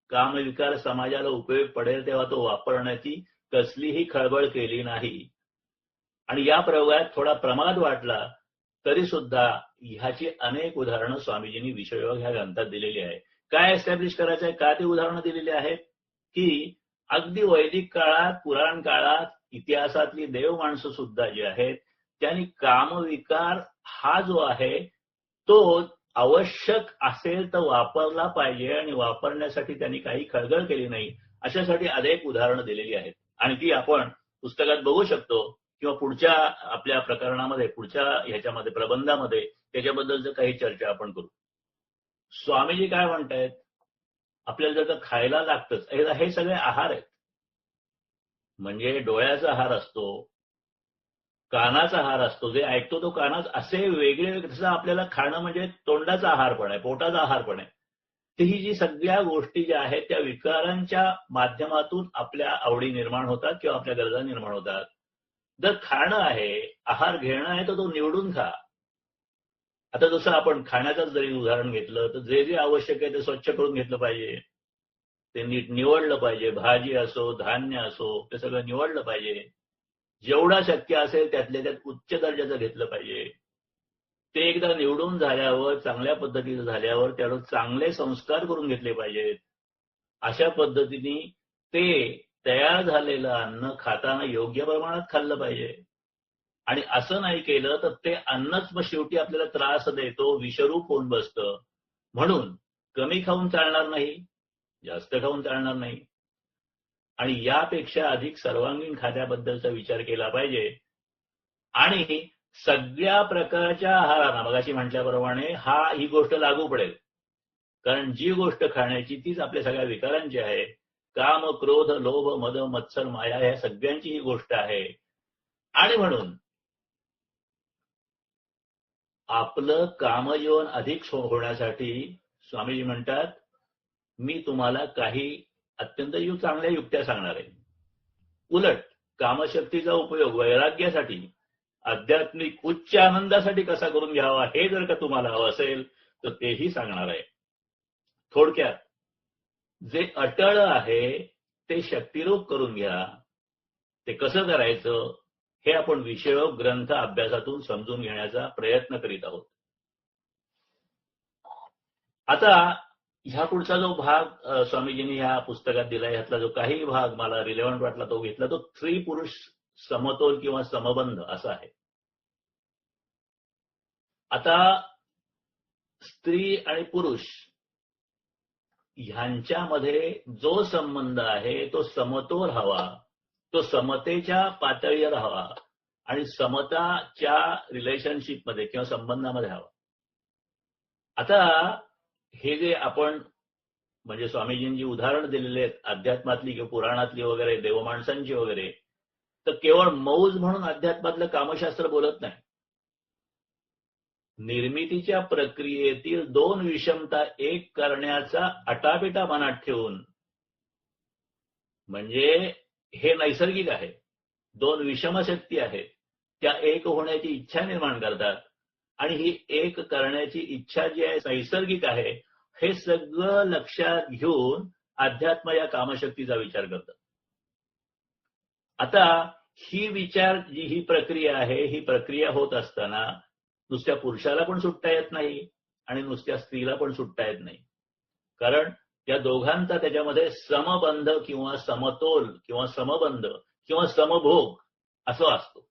कामविकार समाजाला उपयोग पडेल तेव्हा तो वापरण्याची कसलीही खळबळ केली नाही. आणि या प्रयोगात थोडा प्रमाद वाटला तरी सुद्धा ह्याची अनेक उदाहरणं स्वामीजींनी विषययोग ह्या ग्रंथात दिलेली आहे. काय एस्टॅब्लिश करायचं आहे, का ती उदाहरणं दिलेली आहेत की अगदी वैदिक काळात, पुराण काळात इतिहासातली देव माणसं सुद्धा जी आहेत त्यांनी कामविकार हा जो आहे तो आवश्यक असेल तर वापरला पाहिजे आणि वापरण्यासाठी त्यांनी काही खळबळ केली नाही अशासाठी अनेक उदाहरणं दिलेली आहेत. आणि ती आपण पुस्तकात बघू शकतो किंवा पुढच्या आपल्या प्रकरणामध्ये, पुढच्या ह्याच्यामध्ये, प्रबंधामध्ये त्याच्याबद्दलचं काही चर्चा आपण करू. स्वामीजी काय म्हणतायत, आपल्याला जर खायला लागतंच, हे सगळे आहार आहेत. म्हणजे डोळ्याचा आहार असतो, कानाचा आहार असतो, जे ऐकतो तो कानाच, असे वेगळे तसं आपल्याला खाणं म्हणजे तोंडाचा आहार पण आहे, पोटाचा आहार पण आहे. तर ही जी सगळ्या गोष्टी ज्या आहेत त्या विकारांच्या माध्यमातून आपल्या आवडी निर्माण होतात किंवा आपल्या गरजा निर्माण होतात. जर खाणं आहे, आहार घेणं आहे तर तो निवडून खा. आता जसं आपण खाण्याचंच जरी उदाहरण घेतलं तर जे जे आवश्यक आहे ते स्वच्छ करून घेतलं पाहिजे. ते नीट निवडलं पाहिजे. भाजी असो, धान्य असो, ते सगळं निवडलं पाहिजे. जेवढा शक्य असेल त्यातल्या त्यात उच्च दर्जाचं घेतलं पाहिजे. ते एकदा निवडून झाल्यावर, चांगल्या पद्धतीचं झाल्यावर त्यावर चांगले संस्कार करून घेतले पाहिजेत. अशा पद्धतीने ते तयार झालेलं अन्न खाताना योग्य प्रमाणात खाल्लं पाहिजे. आणि असं नाही केलं तर ते अन्नच मग शेवटी आपल्याला त्रास देतो, विषरूप होऊन बसतं. म्हणून कमी खाऊन चालणार नाही, जास्त खाऊन चालणार नाही. आणि यापेक्षा अधिक सर्वांगीण खाद्याबद्दलचा विचार केला पाहिजे. आणि सगळ्या प्रकारच्या आहारांना मगाशी म्हटल्याप्रमाणे ही गोष्ट लागू पडेल. कारण जी गोष्ट खाण्याची तीच आपल्या सगळ्या विकारांची आहे. काम, क्रोध, लोभ, मद, मत्सर, माया ह्या सगळ्यांची ही गोष्ट आहे. आणि म्हणून आपलं कामजीवन अधिक होण्यासाठी स्वामीजी म्हणतात, मी तुम्हाला काही अत्यंत चांगल्या युक्त्या सांगणार आहे. उलट कामशक्तीचा उपयोग वैराग्यासाठी, आध्यात्मिक उच्च आनंदासाठी कसा करून घ्यावा हे जर का तुम्हाला हवं असेल तर तेही सांगणार आहे. थोडक्यात जे अटळ आहे ते शक्तिरूप करून घ्या. ते कसं करायचं हे आपण विषयोक्त ग्रंथ अभ्यासातून समजून घेण्याचा प्रयत्न करीत आहोत. आता ह्या पुढचा जो भाग स्वामीजींनी ह्या पुस्तकात दिलाय, ह्यातला जो काही भाग मला रिलेव्हंट वाटला तो घेतला, तो स्त्री पुरुष समतोल किंवा समबंध असा आहे. आता स्त्री आणि पुरुष ह्यांच्यामध्ये जो संबंध आहे तो समतोल हवा, तो समतेच्या पातळीवर हवा आणि समताच्या रिलेशनशिपमध्ये किंवा संबंधामध्ये हवा. आता हे जे आपण म्हणजे स्वामीजींची उदाहरण दिलेले आहेत अध्यात्मातली किंवा पुराणातली वगैरे, देवमाणसांची वगैरे, तर केवळ मौज म्हणून अध्यात्मातलं कामशास्त्र बोलत नाही. निर्मितीच्या प्रक्रियेतील दोन विषमता एक करण्याचा अटापिटा मनात ठेवून, म्हणजे हे नैसर्गिक आहे, दोन विषम शक्ती आहेत, त्या एक होण्याची इच्छा निर्माण करतात. आणि ही एक करण्याची इच्छा जी आहे नैसर्गिक आहे, हे सगळं लक्षात घेऊन अध्यात्म या कामशक्तीचा विचार करतात. आता ही प्रक्रिया आहे, ही प्रक्रिया होत असताना नुसत्या पुरुषाला पण सुटता येत नाही आणि नुसत्या स्त्रीला पण सुटता येत नाही. कारण त्या दोघांचा त्याच्यामध्ये समबंध किंवा समतोल किंवा समबंध किंवा समभोग असं असतो.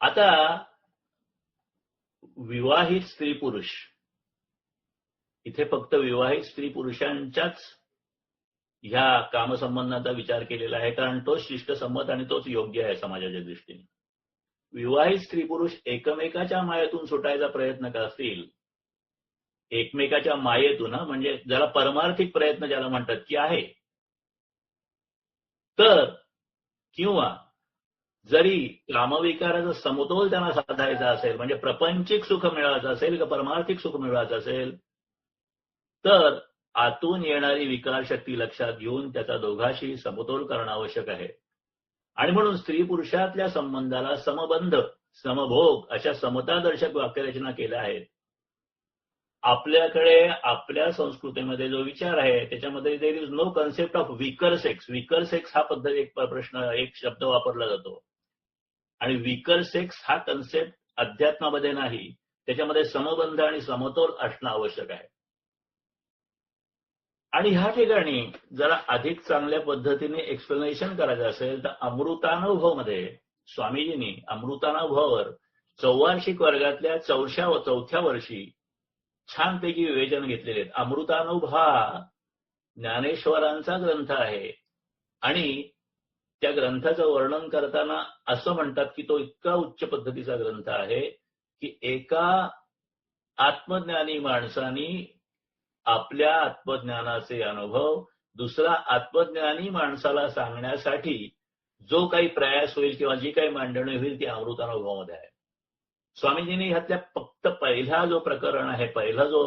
आता विवाहित स्त्री पुरुष, इथे फक्त विवाहित स्त्री पुरुषांच्याच ह्या कामसंबंधाचा विचार केलेला आहे, कारण तोच शिष्ट संमत आणि तोच योग्य आहे समाजाच्या दृष्टीने. विवाहित स्त्री पुरुष एकमेकाच्या मायेतून सुटायचा प्रयत्न करतील, एकमेकाच्या मायेतून, म्हणजे ज्याला परमार्थिक प्रयत्न ज्याला म्हणतात की आहे, तर किंवा जरी कामविकाराचा समतोल त्यांना साधायचा असेल, म्हणजे प्रपंचिक सुख मिळवायचं असेल किंवा परमार्थिक सुख मिळवायचं असेल, तर आतून येणारी विकार शक्ती लक्षात घेऊन त्याचा दोघांशी समतोल करणं आवश्यक आहे. आणि म्हणून स्त्री पुरुषातल्या संबंधाला समबंध, समभोग अशा समतादर्शक वाक्यरचना केल्या आहेत. आपल्याकडे आपल्या संस्कृतीमध्ये जो विचार आहे त्याच्यामध्ये there is no concept of weaker sex. Weaker sex हा एक शब्द वापरला जातो आणि विकर सेक्स हा कन्सेप्ट अध्यात्मामध्ये नाही. त्याच्यामध्ये समबंध आणि समतोल असणं आवश्यक आहे. आणि ह्या ठिकाणी जरा अधिक चांगल्या पद्धतीने एक्सप्लेनेशन करायचं असेल तर अमृतानुभव मध्ये स्वामीजींनी अमृतानुभवावर चौवार्षिक वर्गातल्या चौथ्या वर्षी छानपैकी विवेचन घेतलेले आहेत. अमृतानुभव हा ज्ञानेश्वरांचा ग्रंथ आहे आणि त्या ग्रंथाचं वर्णन करताना असं म्हणतात की तो इतका उच्च पद्धतीचा ग्रंथ आहे की एका आत्मज्ञानी माणसानी आपल्या आत्मज्ञानाचे अनुभव दुसरा आत्मज्ञानी माणसाला सांगण्यासाठी जो काही प्रयास होईल किंवा जी काही मांडणी होईल ती अमृतानुभवामध्ये आहे. स्वामीजींनी ह्यातल्या फक्त पहिला जो प्रकरण आहे, पहिला जो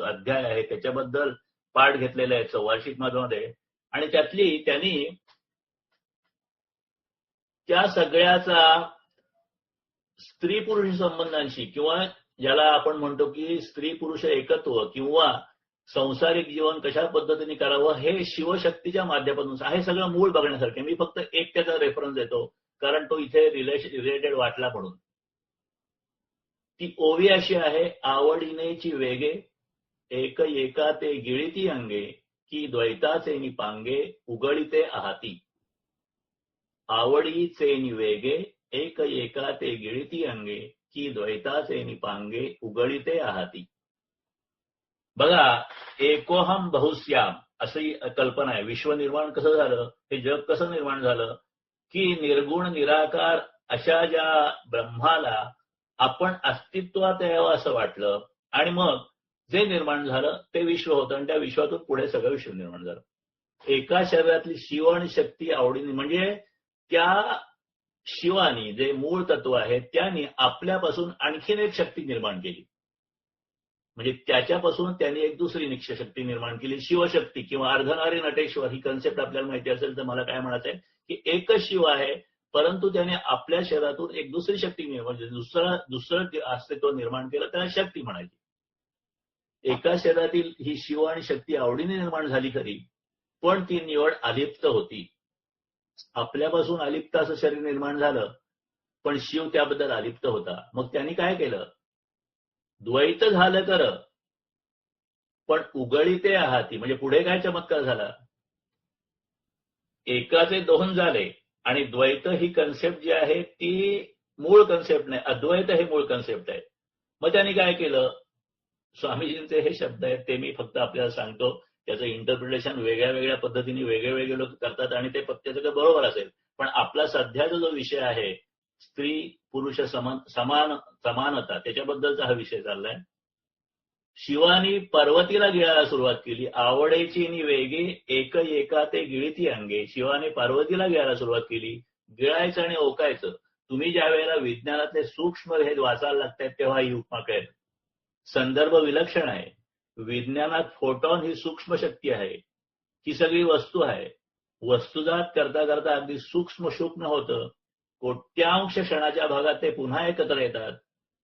अध्याय आहे त्याच्याबद्दल पाठ घेतलेला आहे चौवार्षिक मध्ये, आणि त्यातली त्यांनी त्या सगळ्याचा स्त्री पुरुष संबंधांशी किंवा ज्याला आपण म्हणतो की स्त्री पुरुष एकत्व किंवा संसारिक जीवन कशा पद्धतीने करावं हे शिवशक्तीच्या माध्यमातून आहे. सगळं मूळ बघण्यासारखे. मी फक्त एक त्याचा रेफरन्स देतो कारण तो इथे रिलेटेड वाटला म्हणून. ती ओवी अशी आहे, आवडीनेची वेगे एक एका ते गिळिती अंगे की द्वैताचे निपांगे उगळीते आहाती. आवडीचे निवेगे एक एका ते गिळिती अंगे की द्वैताचे निपांगे उगळीते आहाती. बघा, एकोहम बहुश्याम अशी कल्पना आहे. विश्व निर्माण कसं झालं, हे जग कसं निर्माण झालं, की निर्गुण निराकार अशा ज्या ब्रह्माला आपण अस्तित्वात यावं असं वाटलं आणि मग जे निर्माण झालं ते विश्व होतं आणि त्या विश्वातून पुढे सगळं विश्व निर्माण झालं. एका शरीरातली शिव आणि शक्ती आवडीने म्हणजे त्या शिवानी जे मूळ तत्व आहे त्यांनी आपल्यापासून आणखीन एक शक्ती निर्माण केली. म्हणजे त्याच्यापासून त्यांनी एक दुसरी निश्चय शक्ती निर्माण केली, शिवशक्ती किंवा अर्धनारी नटेश्वर. ही कन्सेप्ट आपल्याला माहिती असेल तर मला काय म्हणायचं आहे की एकच शिव आहे परंतु त्याने आपल्या शरीरातून एक दुसरी शक्ती निर्माण केली, दुसरं अस्तित्व निर्माण केलं, त्याला शक्ती म्हणायची. एका शरीरातील ही शिव आणि शक्ती आवडीने निर्माण झाली खरी, पण ती निवड अलिप्त होती. आपल्यापासून अलिप्त असं शरीर निर्माण झालं पण शिव त्याबद्दल अलिप्त होता. मग त्यांनी काय केलं, द्वैत झालं कर पण उगळीते आहाती. म्हणजे पुढे काय चमत्कार झाला, एकाचे दोन झाले आणि द्वैत ही कन्सेप्ट जी आहे ती मूळ कन्सेप्ट नाही, अद्वैत हे मूळ कन्सेप्ट आहे. मग त्यांनी काय केलं, स्वामीजींचे हे शब्द आहेत ते मी फक्त आपल्याला सांगतो. त्याचं इंटरप्रिटेशन वेगळ्या वेगळ्या पद्धतीने वेगळे लोक करतात आणि ते त्याचं बरोबर असेल. पण आपला सध्याचा जो विषय आहे स्त्री पुरुष समानता त्याच्याबद्दलचा हा विषय चाललाय. शिवानी पार्वतीला गिळायला सुरुवात केली. आवडेची नि वेगे एक एका ते गिळती अंगे. शिवाने पार्वतीला गिळायला सुरुवात केली. गिळायचं आणि ओकायचं. तुम्ही ज्या वेळेला विज्ञानातले सूक्ष्म भेद वाचायला लागतात तेव्हा ही उपमा कळेल. संदर्भ विलक्षण आहे. विज्ञानात फोटॉन ही सूक्ष्म शक्ती आहे. ही सगळी वस्तू आहे. वस्तुजात करता करता अगदी सूक्ष्म होतं. कोट्यांश क्षणाच्या भागात ते पुन्हा एकत्र येतात.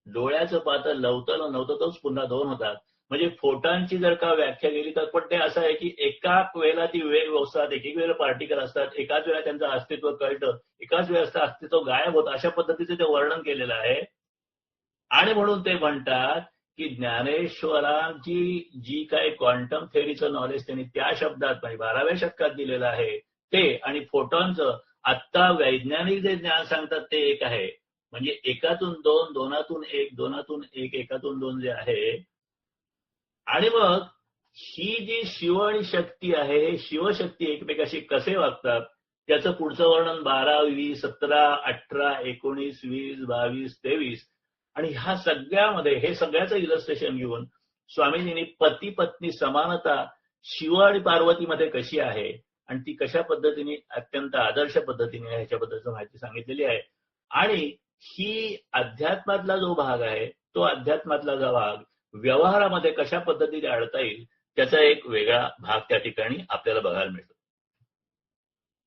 डोळ्याचं पातळ लवतं नव्हतंच पुन्हा दोन होतात. म्हणजे फोटॉनची जर का व्याख्या केली तर पण ते असं आहे की एका वेळेला ती वेग असतात, एक वेळेला पार्टिकल असतात, एकाच वेळेला त्यांचं अस्तित्व कळतं, एकाच वेळेला अस्तित्व गायब होतं. अशा पद्धतीचे ते वर्णन केलेलं आहे. आणि म्हणून ते म्हणतात की ज्ञानेश्वरांची जी काही क्वांटम थेअरीचं नॉलेज त्यांनी त्या शब्दात म्हणजे 12व्या शतकात दिलेलं आहे ते आणि फोटॉनचं आत्ता वैज्ञानिक जे ज्ञान सांगतात ते एक आहे. म्हणजे एकातून दोन, दोनातून एक, दोनातून एक, एकातून दोन जे आहे. आणि मग ही जी शिव आणि शक्ती आहे हे शिवशक्ती एकमेकाशी कसे वागतात त्याचं पुढचं वर्णन 12, 20, 17, 18, 19, 20, 22, 23 आणि ह्या सगळ्यामध्ये हे सगळ्याचं इलस्ट्रेशन घेऊन स्वामीजींनी पती पत्नी समानता शिव आणि पार्वतीमध्ये कशी आहे आणि ती कशा पद्धतीने अत्यंत आदर्श पद्धतीने ह्याच्याबद्दलची माहिती सांगितलेली आहे. आणि ही अध्यात्मातला जो भाग आहे तो अध्यात्मातला जो भाग व्यवहारामध्ये कशा पद्धतीने आणता येईल त्याचा एक वेगळा भाग त्या ठिकाणी आपल्याला बघायला मिळतो.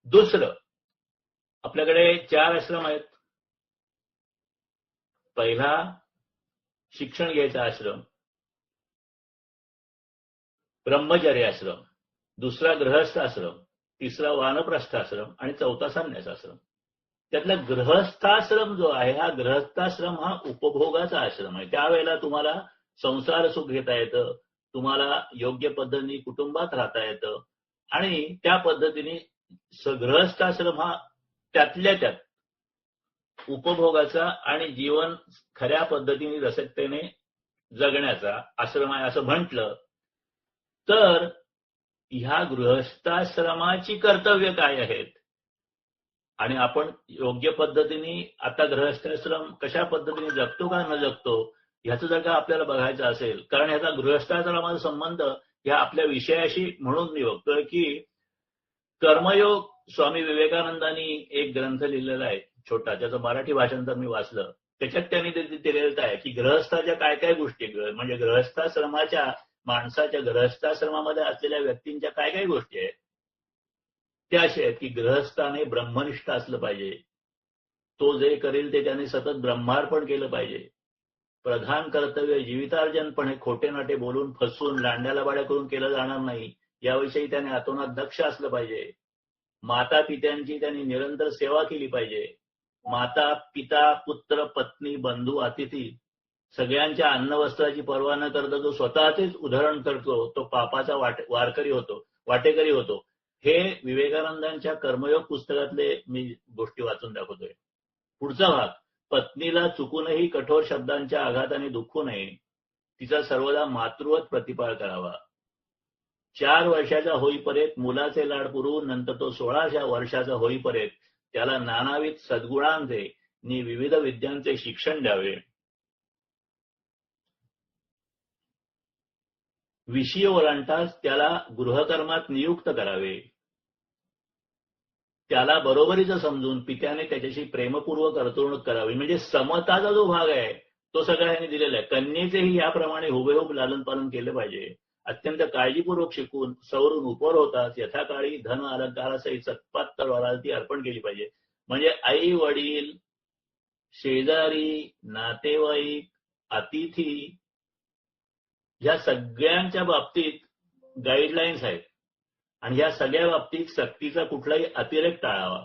दुसरं, आपल्याकडे 4 आश्रम आहेत. पहिला शिक्षण घ्यायचा आश्रम, ब्रह्मचर्य आश्रम, दुसरा गृहस्थ आश्रम, तिसरा वानप्रस्थ आश्रम आणि चौथा संन्यास आश्रम. त्यातला गृहस्थाश्रम जो आहे हा गृहस्थाश्रम हा उपभोगाचा आश्रम आहे. त्यावेळेला तुम्हाला संसार सुख घेता येतं, तुम्हाला योग्य पद्धतीने कुटुंबात राहता येतं आणि त्या पद्धतीने गृहस्थाश्रम हा त्यातल्या त्यात उपभोगाचा आणि जीवन खऱ्या पद्धतीने रसकतेने जगण्याचा आश्रम आहे असं म्हटलं तर ह्या गृहस्थाश्रमाची कर्तव्य काय आहेत आणि आपण योग्य पद्धतीने आता गृहस्थाश्रम कशा पद्धतीने जगतो का न जगतो ह्याचं जर का आपल्याला बघायचं असेल, कारण ह्याचा गृहस्थाश्रमाचा संबंध ह्या आपल्या विषयाशी म्हणून मी बघतोय की कर्मयोग स्वामी विवेकानंदांनी एक ग्रंथ लिहिलेला आहे छोटा, त्याचं मराठी भाषांतर मी वाचलं. त्याच्यात त्यांनी ते लिहिलं आहे की गृहस्थाच्या काय काय गोष्टी म्हणजे गृहस्थाश्रमाच्या माणसाच्या गृहस्थाश्रमामध्ये असलेल्या व्यक्तींच्या काय काय गोष्टी आहेत त्या अशा आहेत की गृहस्थाने ब्रह्मनिष्ठ असलं पाहिजे. तो जे करेल ते त्याने सतत ब्रह्मार्पण केलं पाहिजे. प्रधान कर्तव्य जीवितार्जन पण हे खोटे नाटे बोलून फसवून लांड्याला बाड्या करून केलं जाणार नाही, याविषयी त्याने अतोनात दक्ष असलं पाहिजे. माता पित्यांची त्यांनी निरंतर सेवा केली पाहिजे. माता पिता पुत्र पत्नी बंधू अतिथी सगळ्यांच्या अन्न वस्त्राची पर्वा न करता जो स्वतःचेच उदाहरण करतो तो पापाचा वाटेकरी होतो. हे विवेकानंदांच्या कर्मयोग पुस्तकातले मी गोष्टी वाचून दाखवतोय. पुढचा भाग, पत्नीला चुकूनही कठोर शब्दांच्या आघाताने दुखू नये, तिचा सर्वदा मातृवत प्रतिपाळ करावा. 4 वर्षाचा होईपर्यंत मुलाचे लाड पुरवून नंतर तो 16 वर्षाचा होईपर्यंत त्याला नानाविध सद्गुणांचे नि विविध विद्यांचे शिक्षण द्यावे. विषय ओलांडताच त्याला गृहकर्मात नियुक्त करावे. त्याला बरोबरीचं समजून पित्याने त्याच्याशी प्रेमपूर्वक वर्तणूक करावी. म्हणजे समताचा जो भाग आहे तो सगळा यांनी दिलेला आहे. कन्येचेही याप्रमाणे हुबेहूब लालन पालन केले पाहिजे. अत्यंत काळजीपूर्वक शिकून सवरून उपवर होताच यथाकाळी धन अलंकारासहित सत्पात तलवाराला अर्पण केली पाहिजे. म्हणजे आई वडील, शेजारी, नातेवाईक, अतिथी या सगळ्यांच्या बाबतीत गाईडलाईन्स आहेत आणि या सगळ्या बाबतीत सक्तीचा कुठलाही अतिरेक टाळावा.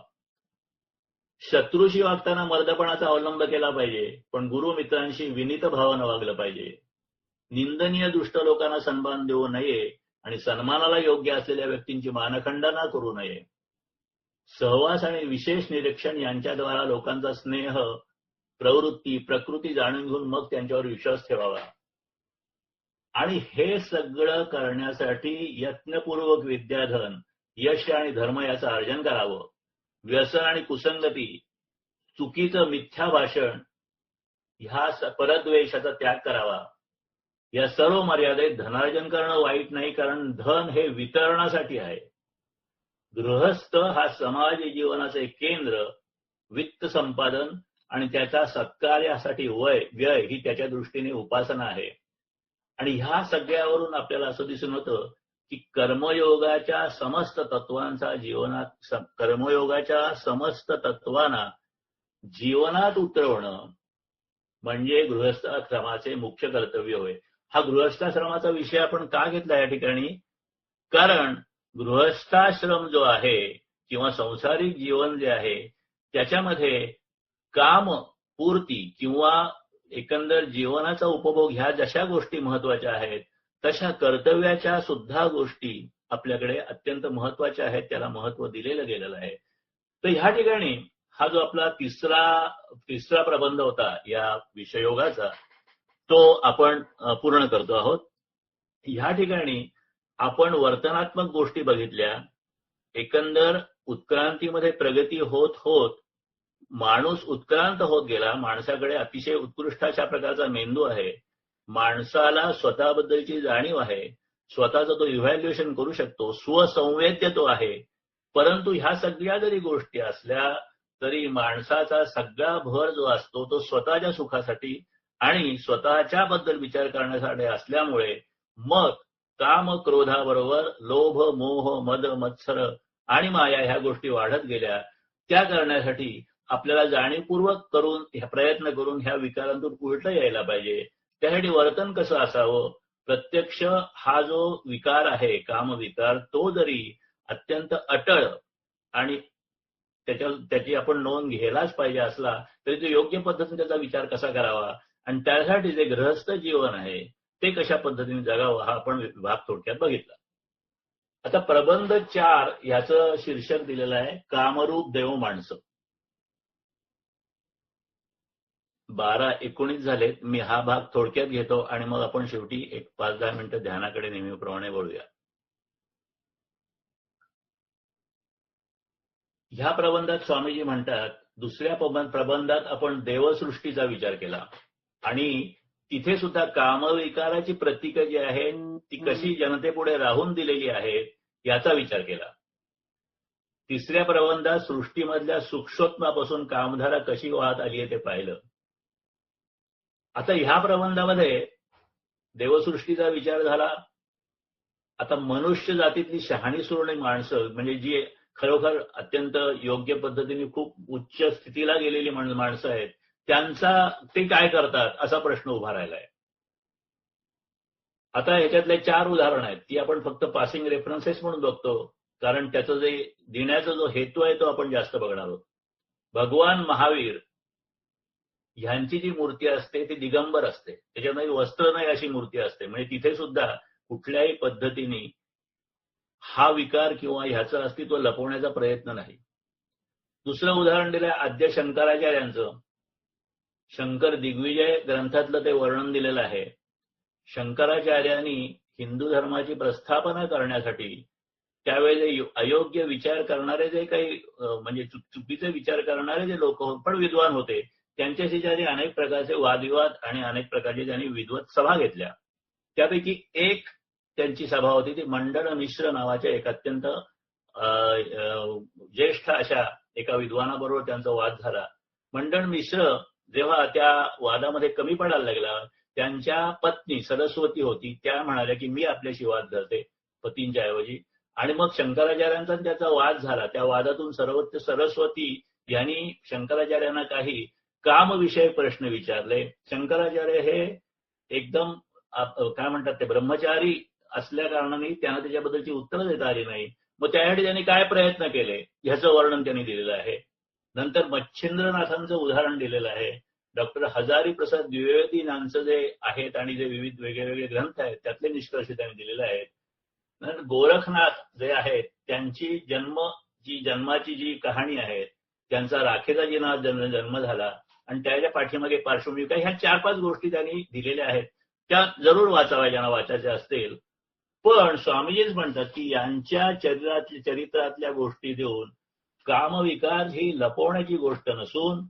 शत्रूशी वागताना मर्दपणाचा अवलंब केला पाहिजे, पण गुरुमित्रांशी विनीत भावानं वागलं पाहिजे. निंदनीय दुष्ट लोकांना सन्मान देऊ नये आणि सन्मानाला योग्य असलेल्या व्यक्तींची मानखंडना करू नये. सहवास आणि विशेष निरीक्षण यांच्याद्वारा लोकांचा स्नेह, प्रवृत्ती, प्रकृती जाणून घेऊन मग त्यांच्यावर विश्वास ठेवावा. आणि हे सगळं करण्यासाठी यत्नपूर्वक विद्याधन, यश आणि धर्म याचं अर्जन करावं. व्यसन आणि कुसंगती, चुकीचं मिथ्या भाषण, ह्या परद्वेषाचा त्याग करावा. या सर्व मर्यादेत धनार्जन करणं वाईट नाही, कारण धन हे वितरणासाठी आहे. गृहस्थ हा समाज जीवनाचे केंद्र, वित्त संपादन आणि त्याच्या सत्कार्यासाठी व्यय ही त्याच्या दृष्टीने उपासना आहे. आणि ह्या सगळ्यावरून आपल्याला असं दिसून होतं की कर्मयोगाच्या समस्त तत्वांना जीवनात उतरवणं म्हणजे गृहस्थाश्रमाचे मुख्य कर्तव्य होय. हा गृहस्थाश्रमाचा विषय आपण का घेतला या ठिकाणी? कारण गृहस्थाश्रम जो आहे किंवा संसारिक जीवन जे आहे त्याच्यामध्ये काम पूर्ती किंवा एकंदर जीवनाचा उपभोग ह्या जशा गोष्टी महत्वाच्या आहेत तशा कर्तव्याच्या सुद्धा गोष्टी आपल्याकडे अत्यंत महत्वाच्या आहेत, त्याला महत्व दिलेलं गेलेलं आहे. तर ह्या ठिकाणी हा जो आपला तिसरा प्रबंध होता या विषयोगाचा तो आपण पूर्ण करतो आहोत. ह्या ठिकाणी आपण वर्तनात्मक गोष्टी बघितल्या. एकंदर उत्क्रांतीमध्ये प्रगती होत होत माणूस उत्क्रांत होत गेला. माणसाकडे अतिशय उत्कृष्ट अशा प्रकारचा मेंदू आहे. माणसाला स्वतःबद्दलची जाणीव आहे. स्वतःचं तो इव्हॅल्युएशन करू शकतो. स्वसंवेद्य तो आहे. परंतु ह्या सगळ्या जरी गोष्टी असल्या तरी माणसाचा सगळा भर जो असतो तो स्वतःच्या सुखासाठी आणि स्वतःच्या बद्दल विचार करण्यासाठी असल्यामुळे मग काम क्रोधाबरोबर लोभ, मोह, मद, मत्सर आणि माया ह्या गोष्टी वाढत गेल्या. त्या करण्यासाठी आपल्याला जाणीवपूर्वक प्रयत्न करून ह्या विकारांतून उलटं यायला पाहिजे. त्यासाठी वर्तन कसं असावं? प्रत्यक्ष हा जो विकार आहे कामविकार तो जरी अत्यंत अटळ आणि त्याची आपण नोंद घ्यायलाच पाहिजे असला तरी तो योग्य पद्धतीने त्याचा विचार कसा करावा आणि त्यासाठी जे गृहस्थ जीवन आहे ते कशा पद्धतीने जगावं हा आपण भाग थोडक्यात बघितला. आता प्रबंध 4 याचं शीर्षक दिलेलं आहे कामरूप देव माणसं. 12:19 झालेत. मी हा भाग थोडक्यात घेतो आणि मग आपण शेवटी एक 5-10 मिनिटं ध्यानाकडे नेहमीप्रमाणे वळूया. ह्या प्रबंधात स्वामीजी म्हणतात दुसऱ्या प्रबंधात आपण देवसृष्टीचा विचार केला आणि तिथे सुद्धा कामविकाराची प्रतीक जी आहे ती कशी जनतेपुढे राहून दिलेली आहेत याचा विचार केला. तिसऱ्या प्रबंधात सृष्टीमधल्या सूक्ष्मत्वापासून कामधारा कशी वाहत आली आहे ते पाहिलं. आता ह्या प्रबंधामध्ये देवसृष्टीचा विचार झाला. आता मनुष्य जातीतली शहाणी सुरणी माणसं म्हणजे जी खरोखर अत्यंत योग्य पद्धतीने खूप उच्च स्थितीला गेलेली माणसं आहेत ते काय करतात असा प्रश्न उभा राहिलाय. आता ह्याच्यातले 4 उदाहरण आहेत ती आपण फक्त पासिंग रेफरन्सेस म्हणून बघतो, कारण त्याचं जे देण्याचा जो हेतू आहे तो आपण जास्त बघणार आहोत. भगवान महावीर ह्यांची जी मूर्ती असते ती दिगंबर असते, त्याच्यामध्ये वस्त्र नाही अशी मूर्ती असते. म्हणजे तिथे सुद्धा कुठल्याही पद्धतीने हा विकार किंवा ह्याचं अस्तित्व लपवण्याचा प्रयत्न नाही. दुसरं उदाहरण दिलंय आद्य शंकराचार्यांचं. शंकर दिग्विजय ग्रंथातलं ते वर्णन दिलेलं आहे. शंकराचार्यांनी हिंदू धर्माची प्रस्थापना करण्यासाठी त्यावेळी अयोग्य विचार करणारे जे काही म्हणजे चुकीचे विचार करणारे जे लोक पण विद्वान होते, त्यांच्याशी त्यांनी अनेक प्रकारचे वादविवाद आणि अनेक प्रकारचे त्यांनी विद्वत सभा घेतल्या. त्यापैकी एक त्यांची सभा होती ती मंडळ मिश्र नावाच्या एक अत्यंत ज्येष्ठ अशा एका विद्वानाबरोबर त्यांचा वाद झाला. मंडळ मिश्र जेव्हा त्या वादामध्ये कमी पडायला लागला, त्यांच्या पत्नी सरस्वती होती, त्या म्हणाल्या की मी आपल्याशी वाद धरते पतींच्या ऐवजी. आणि मग शंकराचार्यांचा त्याचा वाद झाला. त्या वादातून सरस्वती यांनी शंकराचार्यांना काही कामविषयक प्रश्न विचारले. शंकराचार्य हे एकदम काय म्हणतात ते ब्रह्मचारी असल्या कारणाने त्यांना त्याच्याबद्दलची उत्तरं देता आली नाही. मग त्यासाठी त्यांनी काय प्रयत्न केले ह्याचं वर्णन त्यांनी दिलेलं आहे. नंतर मच्छिंद्रनाथांचं उदाहरण दिलेलं आहे. डॉक्टर हजारी प्रसाद द्विवेदी यांचं जे आहेत आणि जे विविध वेगवेगळे ग्रंथ आहेत त्यातले निष्कर्ष त्यांनी दिलेले आहेत. गोरखनाथ जे आहेत त्यांची जन्माची जी कहाणी आहे, त्यांचा राखेचा जन्म झाला आणि त्याच्या पाठीमागे पार्श्वभूमी काय, ह्या 4-5 गोष्टी त्यांनी दिलेल्या आहेत. त्या जरूर वाचाव्या ज्यांना वाचायच्या असतील. पण स्वामीजीच म्हणतात की यांच्या चरित्रातल्या गोष्टी देऊन कामविकार ही लपवण्याची गोष्ट नसून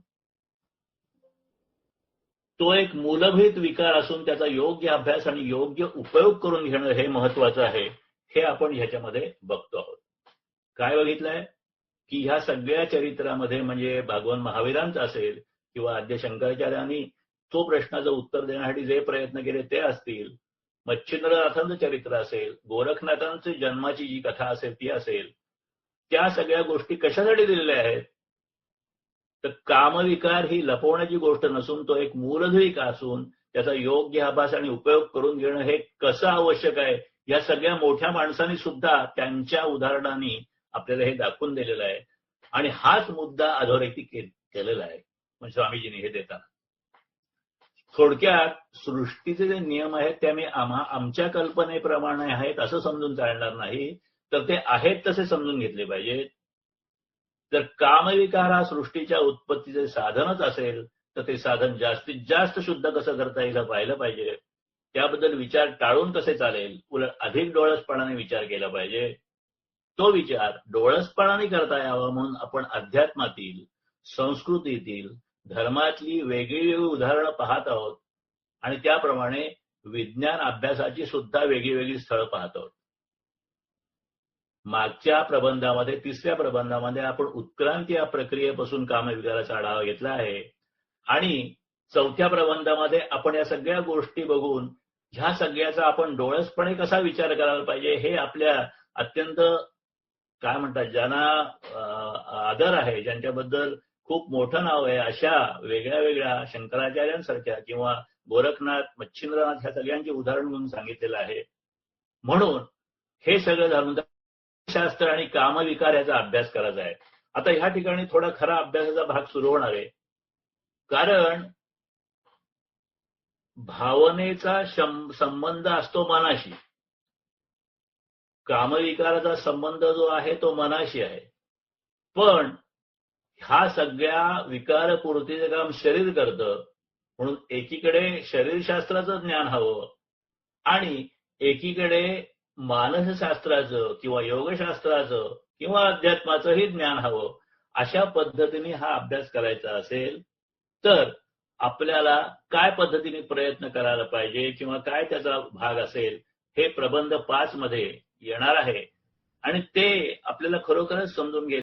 तो एक मूलभूत विकार असून त्याचा योग्य अभ्यास आणि योग्य उपयोग करून घेणं हे महत्वाचं आहे. हे आपण ह्याच्यामध्ये बघतो आहोत. काय बघितलंय की ह्या सगळ्या चरित्रामध्ये म्हणजे भगवान महावीरांचं असेल किंवा आद्य शंकराचार्यांनी तो प्रश्नाचं उत्तर देण्यासाठी जे प्रयत्न केले ते असतील, मच्छिंद्रनाथांचं चरित्र असेल, गोरखनाथांची जन्माची जी कथा असेल ती असेल, त्या सगळ्या गोष्टी कशासाठी दिलेल्या आहेत तर कामविकार ही लपवण्याची गोष्ट नसून तो एक मूलभूत असून त्याचा योग्य अभ्यास आणि उपयोग करून घेणं हे कसं आवश्यक आहे या सगळ्या मोठ्या माणसांनी सुद्धा त्यांच्या उदाहरणांनी आपल्याला हे दाखवून दिलेलं आहे. आणि हाच मुद्दा अधोरेखित केलेला आहे म्हणजे स्वामीजींनी हे देताना. थोडक्यात सृष्टीचे जे नियम आहेत ते आमच्या कल्पनेप्रमाणे आहेत असं समजून चालणार नाही, तर ते आहेत तसे समजून घेतले पाहिजेत. जर कामविकार हा सृष्टीच्या उत्पत्तीचे साधनच असेल तर ते साधन जास्तीत जास्त शुद्ध कसं करता येईल पाहिलं पाहिजे. त्याबद्दल विचार टाळून कसे चालेल, उलट अधिक डोळसपणाने विचार केला पाहिजे. तो विचार डोळसपणाने करता यावा म्हणून आपण अध्यात्मातील, संस्कृतीतील, धर्मातली वेगळी उदाहरणं पाहत आहोत आणि त्याप्रमाणे विज्ञान अभ्यासाची सुद्धा वेगळी स्थळं पाहत आहोत. मागच्या प्रबंधामध्ये 3ऱ्या प्रबंधामध्ये आपण उत्क्रांती या प्रक्रियेपासून कामविकाराचा आढावा घेतला आहे आणि 4थ्या प्रबंधामध्ये आपण या सगळ्या गोष्टी बघून ह्या सगळ्याचा आपण डोळसपणे कसा विचार करायला पाहिजे हे आपल्या अत्यंत काय म्हणतात ज्यांना आदर आहे, ज्यांच्याबद्दल खूप मोठं नाव आहे अशा वेगळ्या शंकराचार्यांसारख्या किंवा गोरखनाथ, मच्छिंद्रनाथ ह्या सगळ्यांची उदाहरण म्हणून सांगितलेलं आहे. म्हणून हे सगळं धर्मशास्त्र आणि कामविकार याचा अभ्यास करायचा आहे. आता ह्या ठिकाणी थोडा खरा अभ्यासाचा भाग सुरू होणार आहे, कारण भावनेचा संबंध असतो मनाशी. कामविकाराचा संबंध जो आहे तो मनाशी आहे. पण ह्या सगळ्या विकारपूर्तीचं काम शरीर करतं. म्हणून एकीकडे शरीरशास्त्राचं ज्ञान हवं आणि एकीकडे मानसशास्त्राचं किंवा योगशास्त्राचं किंवा अध्यात्माचंही ज्ञान हवं. अशा पद्धतीने हा अभ्यास करायचा असेल तर आपल्याला काय पद्धतीने प्रयत्न करायला पाहिजे किंवा काय त्याचा भाग असेल हे प्रबंध 5 मध्ये येणार आहे आणि ते आपल्याला खरोखरच समजून घ्यायचं